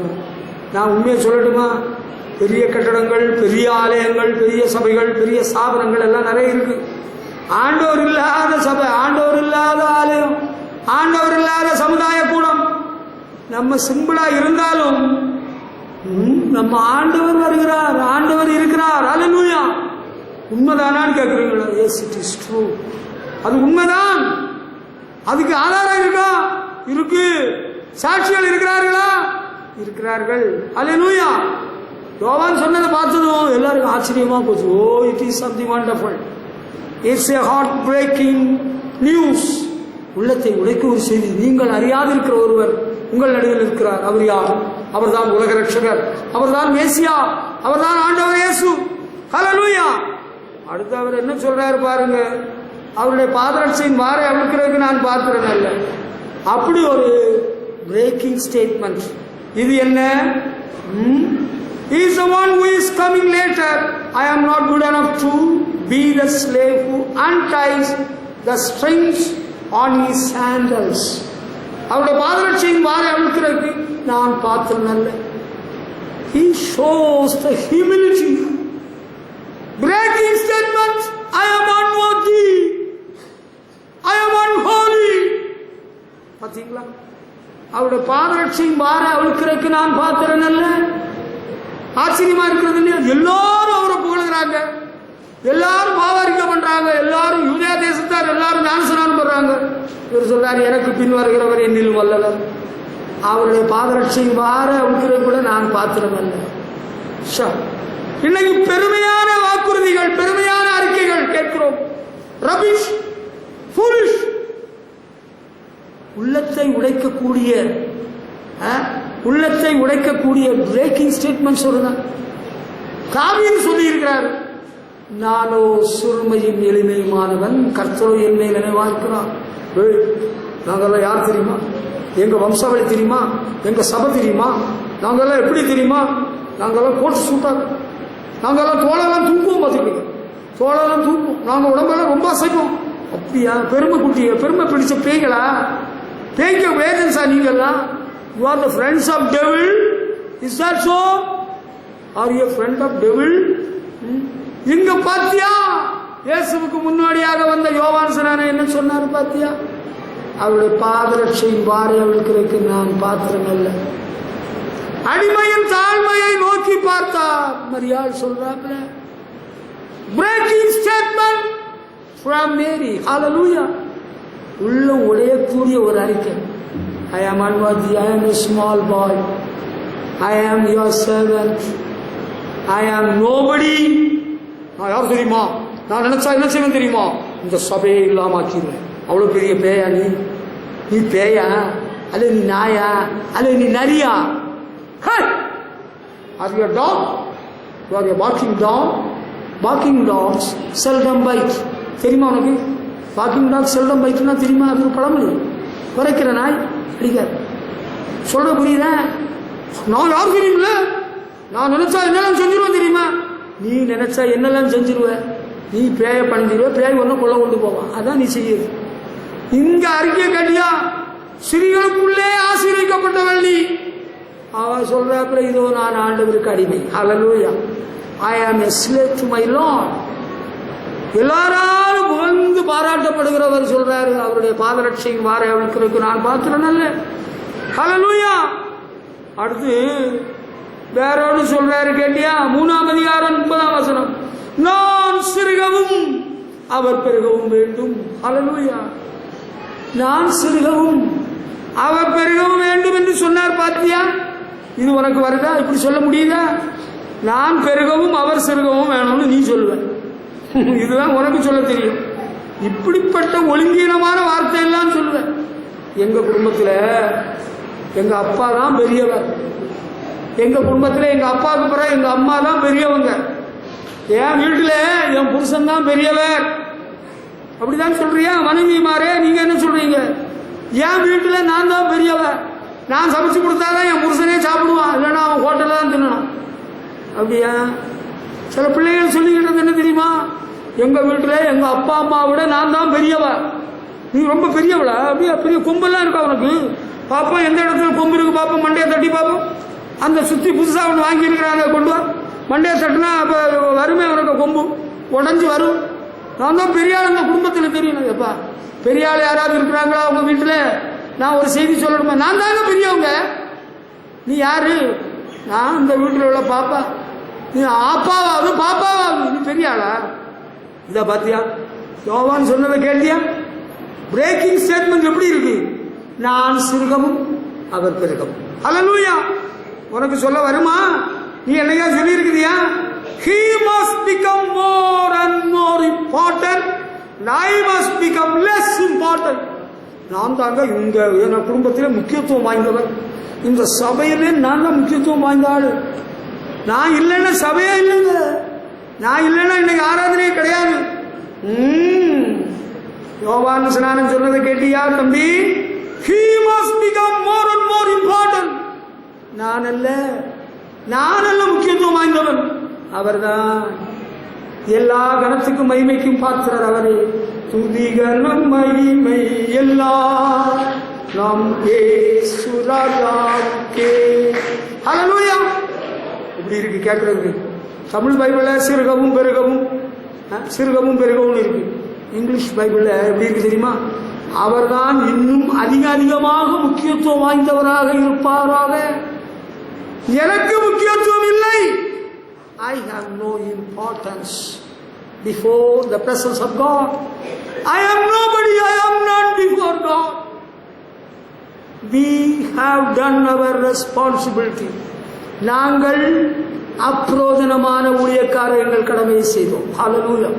நான் உண்மையை சொல்லட்டுமா? பெரிய கட்டடங்கள், பெரிய ஆலயங்கள், பெரிய சபைகள், பெரிய ஸ்தாபனங்கள் எல்லாம் நிறைய இருக்கு. ஆண்டவர் இல்லாத சபை, ஆண்டவர் இல்லாத ஆலயம், ஆண்டவர் இல்லாத சமுதாய கூடம். நம்ம சிம்பிளா இருந்தாலும் நம்ம ஆண்டவர் வருகிறார், ஆண்டவர் இருக்கிறார். ஹல்லேலூயா. உண்மைதானான்னு கேட்குறீங்களா? Yes, it is true. அது உண்மைதான். அதுக்கு ஆதாரம் இருக்கா? இருக்கு. சாட்சிகள் இருக்கிறார்களா? இருக்கிறார்கள். ஹல்லேலூயா. யோவான் சொன்னதை பார்த்ததும் எல்லாருக்கும் ஆச்சரியமா போச்சு. Oh, it is something wonderful. It's a heart breaking news. உள்ளத்தை உடைக்க ஒரு செய்தி. நீங்கள் அறியாதிருக்கிற ஒருவர் உங்கள் நடுவில் இருக்கிறார். அவர் யார்? அவர்தான் உலக ரட்சகர். அவர்தான் மேசியா. அவர்தான் ஆண்டவர் இயேசு. ஹல்லேலூயா. அடுத்து அவர் என்ன சொல்றாரு பாருங்க. அவருடைய பாதரட்சையின் வாரை அவிழ்க்கிறதுக்கு நான் பார்க்கிறேன் அல்ல. அப்படி ஒரு பிரேக்கிங் ஸ்டேட்மெண்ட். இது என்ன? He is the one who is coming later. I am not good enough to be the slave who unties the strings on his sandals. அவருடைய பாதரட்சையின் வாரை அவிழ்க்கிறதுக்கு நான் பார்த்தேன் அல்ல. He shows the humility. Breaking statement. I am unworthy. I am unholy. பாத்தீங்களா? அவருடைய பாதரட்சையின் வாரை அவிழ்க்கிறதுக்கு நான் பார்த்தேன் அல்ல. ஆச்சரியமா இருக்கிறது இல்லையா? எல்லாரும் அவரை புகழுகிறாங்க. எல்லாரும் பாவாரிக்க பண்றாங்க. எல்லாரும் யூதேயா தேசத்தார் எல்லாரும் ஞானஸ்நானம் பண்றாங்க. இவர் சொல்றாரு, எனக்கு பின் வருகிறவர் என்னிலும் வல்லவர். அவருடைய பாதரட்சையின் வார அவிழ்க்கிறது கூட நான் பார்த்தேன் அல்ல. இன்னைக்கு பெருமையான வாக்குறுதிகள், பெருமையான அறிக்கைகள் கேட்கிறோம். Rubbish, foolish. உள்ளத்தை உடைக்கக்கூடிய பிரேக்கிங் ஸ்டேட்மெண்ட் சொல்றாங்க. காவியம் சொல்லி இருக்கிறார், நானோ சுருமையும் எளிமையுமானவன், கர்த்தரோ என் மேல் நினைவார்க்கிறார். நாங்கெல்லாம் யார் தெரியுமா? எங்க வம்சாவளி தெரியுமா? எங்க சபை தெரியுமா? நாங்கெல்லாம் எப்படி தெரியுமா? நாங்கெல்லாம் கோட்டு சூட்டாங்க. நாங்கெல்லாம் தோளெல்லாம் தூக்குவோம். பார்த்துக்கோங்க, தோளெல்லாம் தூக்குவோம். நாங்கள் உடம்பெல்லாம் ரொம்ப அசைப்போம். அப்படியா? பெருமை குட்டிய, பெருமை பிடிச்ச பேய்களா? பேய்க்க வேதன்ஸா நீங்கெல்லாம்? You are the friends of devil. Is that so? Are you a friend of devil? இங்க பாத்தியா? இயேசுவுக்கு முன்னோடியாக வந்த யோவான் ஸ்நானன் என்ன சொன்னாரு பாத்தியா? அவருடைய பாதரட்சையின் வாரை அவிழ்க்கிறதுக்கு நான் பாத்திரம் அல்ல. அடிமையின் தாழ்மையை நோக்கி பார்த்தார். மரியாள் சொல்றாப்ல. பிரேக்கிங் ஸ்டேட்மெண்ட் ஃப்ரம் மேரி. ஹல்லேலூயா. உள்ள உடையக்கூடிய ஒரு அறிக்கை. I am unworthy. I am a small boy. I am your servant. I am nobody. நான் யார் தெரியுமா? நான் நினைச்சா என்ன செய்வேன் தெரியுமா? இந்த சபையை இல்லாம ஆக்கிடுவேன். அவ்வளவு பெரிய பேயா நீ? நீ பேயா? அல்ல நீ நாயா? அல்ல நீ நரியா? Are you a dog? You are a barking dog. Barking dogs seldom bite. தெரியுமா உனக்கு? barking dogs seldom biteனா தெரியுமா? அது ஒரு பழமொழி. குறைக்கிற நாய் அடிக்காது. சொல்ற புரியுதா? நான் யார் தெரியுமில்ல? நான் நினைச்சா என்னெல்லாம் செஞ்சிருவேன் தெரியுமா? நீ நினைச்சா என்னெல்லாம் செஞ்சிருவ? நீ பேய பணிஞ்சிருவ, பேய் ஒன்றும் கொள்ள கொண்டு போவான். அதான் நீ செய்யுது. இங்க அறிக்கை கட்டியா ஸ்திரீகளுக்குள்ளே ஆசீர்வதிக்கப்பட்டவள் நீ. அவன் சொல்றாப்புல இதோ நான் ஆண்டவருக்கு அடிமை. ஹல்லேலூயா. I am a slave to my Lord. எல்லாராலும் புகழ்ந்து பாராட்டப்படுகிறவர் சொல்றாரு. அவருடைய பாதரட்சையும் வார அவளுக்கு நான் பார்க்கிறேன் அல்ல. ஹல்லேலூயா. அடுத்து வேற ஒன்று சொல்றாரு கேட்டியா? 3ஆம் அதிகாரம் 30ஆம் வசனம். நான் சிறுகவும் அவர் பெருகவும் வேண்டும். ஹல்லேலூயா. நான் சிறுகவும் அவர் பெருகவும் வேண்டும் என்று சொன்னார். பாத்தியா? இது உனக்கு வருதா? இப்படி சொல்ல முடியுதா? நான் பெருகவும் அவர் சிறுகவும் வேணும்னு நீ சொல்லுவ. இதுதான் உனக்கு சொல்ல தெரியும். இப்படிப்பட்ட ஒழுங்கீனமான வார்த்தை எல்லாம் சொல்லுவேன். எங்க குடும்பத்தில் எங்க அப்பா தான் பெரியவர். எங்க குடும்பத்தில் எங்க அப்பாவுக்கு பிறகு எங்க அம்மா தான் பெரியவங்க. என் வீட்டில் என் புருஷன் தான் பெரியவர். அப்படிதான் சொல்றியா? மனைவிமாரே நீங்க என்ன சொல்றீங்க? என் வீட்டில் நான் தான் பெரியவர். நான் சமைச்சு கொடுத்தாதான் என் புருஷனே சாப்பிடுவான், இல்லைன்னா அவன் ஹோட்டலில் தான் தின்னணும். அப்படியா? சில பிள்ளைகள் சொல்லிக்கிட்டது என்ன தெரியுமா? எங்க வீட்டில் எங்க அப்பா அம்மா விட நான் தான் பெரியவ. நீ ரொம்ப பெரியவளா? அப்படியா? பெரிய கொம்பெல்லாம் இருக்கா உனக்கு? பாப்போம் எந்த இடத்துல கொம்பு இருக்கு பாப்போம். மண்டையை தட்டி பார்ப்போம். அந்த சுத்தி புதுசாக ஒன்று வாங்கி இருக்கிறாங்க, கொண்டு வா. மண்டையை தட்டினா அப்போ வருமே உனக்கு கொம்பு உடஞ்சி வரும். நான் தான் பெரிய ஆள். அந்த குடும்பத்தில் தெரியணும். எப்பா பெரிய ஆள் யாராவது இருக்கிறாங்களா உங்க வீட்டில்? நான் ஒரு செய்தி சொல்லணுமா? நான் தாங்க பெரியவங்க. நீ யாரு? நான் இந்த வீட்டில் உள்ள பாப்பா. நீ ஆப்பாவாவது பாப்பாவாவது. நீ பெரிய ஆளா? இதை பாத்தியா? யோவான் சொன்னதை கேட்டியா? பிரேக்கிங் ஸ்டேட்மெண்ட் எப்படி இருக்கு? நான் சிறுகவும் அவர் பெருகவும். ஹல்லேலூயா. உனக்கு சொல்ல வருமா? நீ என்னையா சொல்லி இருக்கிறியா? He must become more and more important and I must become less important. நான் தாங்க இந்த என் குடும்பத்தில் முக்கியத்துவம் வாய்ந்தவர். இந்த சபையிலே நான் தான் முக்கியத்துவம் வாய்ந்த ஆளு. நான் இல்லைன்னா சபையே இல்லைங்க. நான் இல்லைன்னா இன்னைக்கு ஆராதனையே கிடையாது. யோவான் ஸ்நானம் சொன்னதை கேட்டியா தம்பி? He must become more and more important. நான் அல்ல முக்கியத்துவம் வாய்ந்தவன். அவர்தான். எல்லா கணத்துக்கும் மகிமைக்கும் பார்க்கிறார் அவரே. துதிகனம் மகிமை எல்லாம் நம் இயேசு ராஜாவுக்கே. ஹல்லேலூயா. இப்படி இருக்கு கேட்கறதுக்கு. தமிழ் பைபிளில் சிறுகவும் பெருகவும் சிறுகவும் பெருகவும் இருக்கு. இங்கிலீஷ் பைபிளில் எப்படி இருக்கு தெரியுமா? அவர்தான் இன்னும் அதிகமாக முக்கியத்துவம் வாய்ந்தவராக இருப்பாராக. எனக்கு முக்கியத்துவம் இல்லை. I have no importance before the presence of God. I am nobody. I am not before God. We have done our responsibility. நாங்கள் அப்பிரோஜனமான ஊழியக்காரர்கள் கடமையை செய்தோம். ஹல்லேலூயா.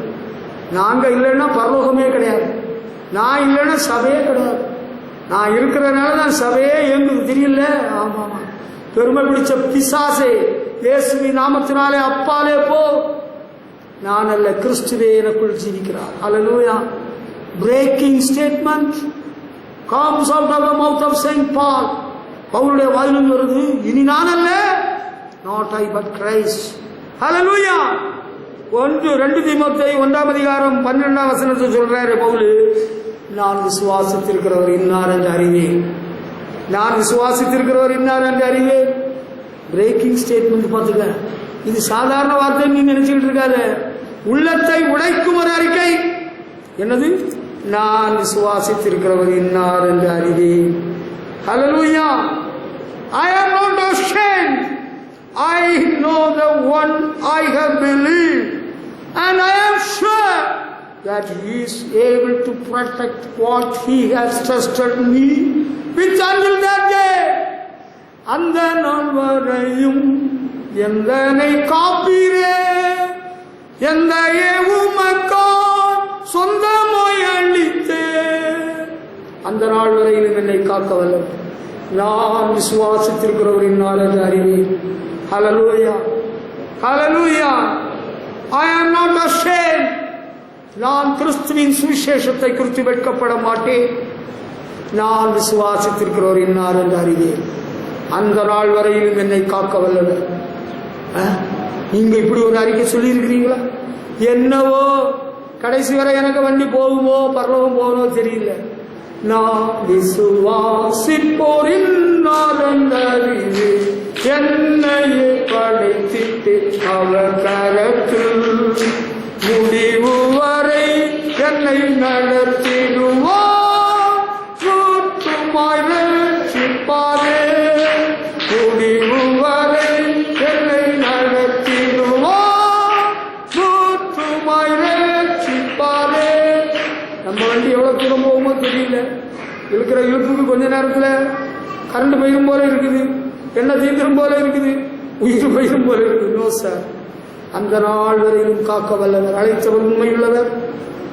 நாங்க இல்லைன்னா பரலோகமே கிடையாது. நான் இல்லைன்னா சபையே கிடையாது. நான் இருக்கிறதுனால தான் சபையே எங்களுக்கு தெரியல. ஆமா, பெருமை பிடிச்ச பிசாசே, இயேசுவின் நாமத்தினாலே அப்பாலே போ. நான் அல்ல, கிறிஸ்துவே எனக்குள் ஜீவிக்கிறார். ஹல்லேலூயா. Breaking statement comes out of the mouth of Saint Paul. பவுலுடைய வாயிலிருந்து வருது. இனி நான் அல்ல, not I but Christ. ஹல்லேலூயா. 2 தீமோத்தேயு 1ஆம் அதிகாரம் 12ஆம் வசனத்தை சொல்றாரு பவுல். நான் விசுவாசித்திருக்கிறவர் இன்னார் என்று அறிவேன். நான் விசுவாசித்திருக்கிறவர் இன்னார் என்று அறிவேன். பிரேக்கிங் ஸ்டேட்மெண்ட் பார்த்துக்க. இது சாதாரண வார்த்தை நீ நினைச்சுக்கிட்டு இருக்காது. உள்ளத்தை உடைக்கும் ஒரு அறிக்கை. என்னது? நான் விசுவாசித்திருக்கிறவர் இன்னார் என்று அறிவேன். ஹல்லேலூயா. I am not ashamed. I know the one I have believed and I am sure that he is able to protect what he has trusted me with until that day. அந்த நாள் வரையும் எந்தனை காப்பீரே, எந்த உமக்கார் சொந்தமாய் அளித்தே. அந்த நாள் வரையிலும் என்னை காக்க வல்லவர். நான் விசுவாசித்திருக்கிறவரின் நாள் என்று அறிவேன். ஹல்லேலூயா, ஹல்லேலூயா. I am not ashamed. நான் கிறிஸ்துவின் சுவிசேஷத்தை குறித்து வெட்கப்பட மாட்டேன். நான் விசுவாசித்திருக்கிறவரின் நாள் என்று அறிவேன். அந்த நாள் வரையிலும் என்னை காக்க வல்லவர். நீங்க இப்படி ஒரு அறிக்கை சொல்லி இருக்கிறீங்களா? என்னவோ கடைசி வரை எனக்கு வண்டி போகுமோ பரலோகம் போகணுமோ தெரியல. நான் விசுவாசிப்போரின் நாள் என்று அறிவேன். என்னையே படைத்திட்டு அவர் கரத்தில் முடிவு வரை என்னை நடத்திடுவார். சுற்றுமாய் ரட்சிப்பாரே, முடிவு வரை என்னை நடத்திடுவார். சுற்றுமாய் ரட்சிப்பாரே. நம்ம வண்டி எவ்வளவு தூரம் போகுமோ தெரியல. இருக்கிற இழுப்புக்கு கொஞ்ச நேரத்தில் கரண்ட் போயிடும் போல இருக்குது, என்ன தீந்திரம் போல இருக்குது, உயிர் போயிடும் போல இருக்குது. நோ சார், அந்த நாள் வரையிலும் காக்க வல்லவர், அழைத்தவர் உண்மையுள்ளவர்.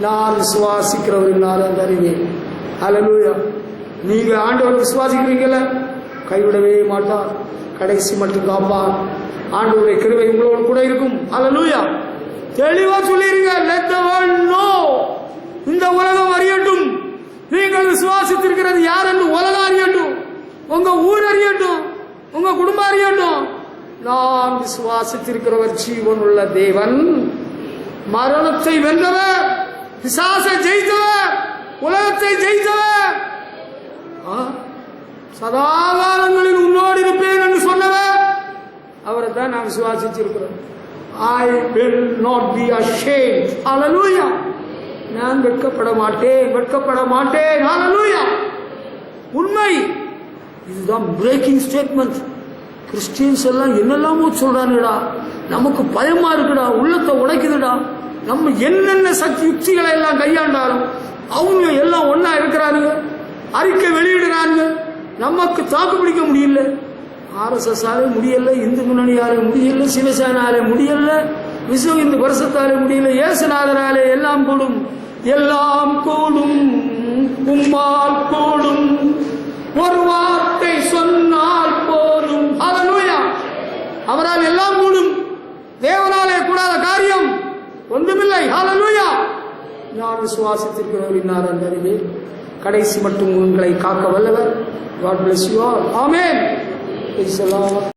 நான் விசுவாசிக்கிறவரின் நாள் என்று அறிவேன். ஹல்லேலூயா. நீங்க ஆண்டவர் விசுவாசிக்கிறீங்கள, கைவிடவே மாட்டார், கடைசி மட்டும் காப்பார். ஆண்டவருடைய கிருபை உங்களோடு கூட இருக்கும். ஹல்லேலூயா. தெளிவா சொல்லிருங்க. let the world know. இந்த உலகம் அறியட்டும் நீங்கள் விசுவாசித்திருக்கிறது யார் என்று. உலகம் அறியட்டும், உங்க ஊர் அறியட்டும், உங்க குடும்பம் அறியட்டும். நான் விசுவாசித்திருக்கிறவர் ஜீவன் உள்ள தேவன், மரணத்தை வென்றவர், பிசாசை ஜெயித்தவர், உலகத்தை ஜெயித்தவர், சதாகாலங்களில் உன்னோடு இருப்பேன் என்று சொன்னவர், அவரை தான் நான் விசுவாசிச்சிருக்கிறோம். I will not be ashamed. Hallelujah. நான் வெட்கப்பட மாட்டேன், வெட்கப்பட மாட்டேன். Hallelujah. உண்மை இதுதான் பிரேக்கிங் ஸ்டேட்மெண்ட். கிறிஸ்டியன்ஸ் எல்லாம் என்னெல்லாமோ சொல்றானுடா, நமக்கு பயமா இருக்குடா, உள்ளத்தை உடைக்குதுடா. நம்ம என்னென்ன சக்தி யுக்திகளை எல்லாம் கையாண்டாலும் அவங்க எல்லாம் ஒன்னா இருக்கிறானுங்க, அறிக்கை வெளியிடுறானுங்க. நமக்கு தாக்கு பிடிக்க முடியல. RSS ஆலே முடியல, இந்து முன்னணியாலே முடியல, சிவசேனாலே முடியல, விஸ்வ இந்து பரிஷத்தாலே முடியல, இயேசுநாதராலே எல்லாம் கூடும், எல்லாம் கூடும், உம்மால் கூடும், ஒரு வார்த்தை சொன்னால் போதும். ஹல்லேலூயா. அவரால் எல்லாம் கூடும். தேவனாலே கூடாத காரியம் ஒன்றுமில்லை. ஹல்லேலூயா. நான் விசுவாசித்திருக்கிறவரின் நாள் என்று அறிவேன். கடைசி மட்டும் உங்களை காக்க வல்லவர். God bless you all. Amen. Praise the Lord.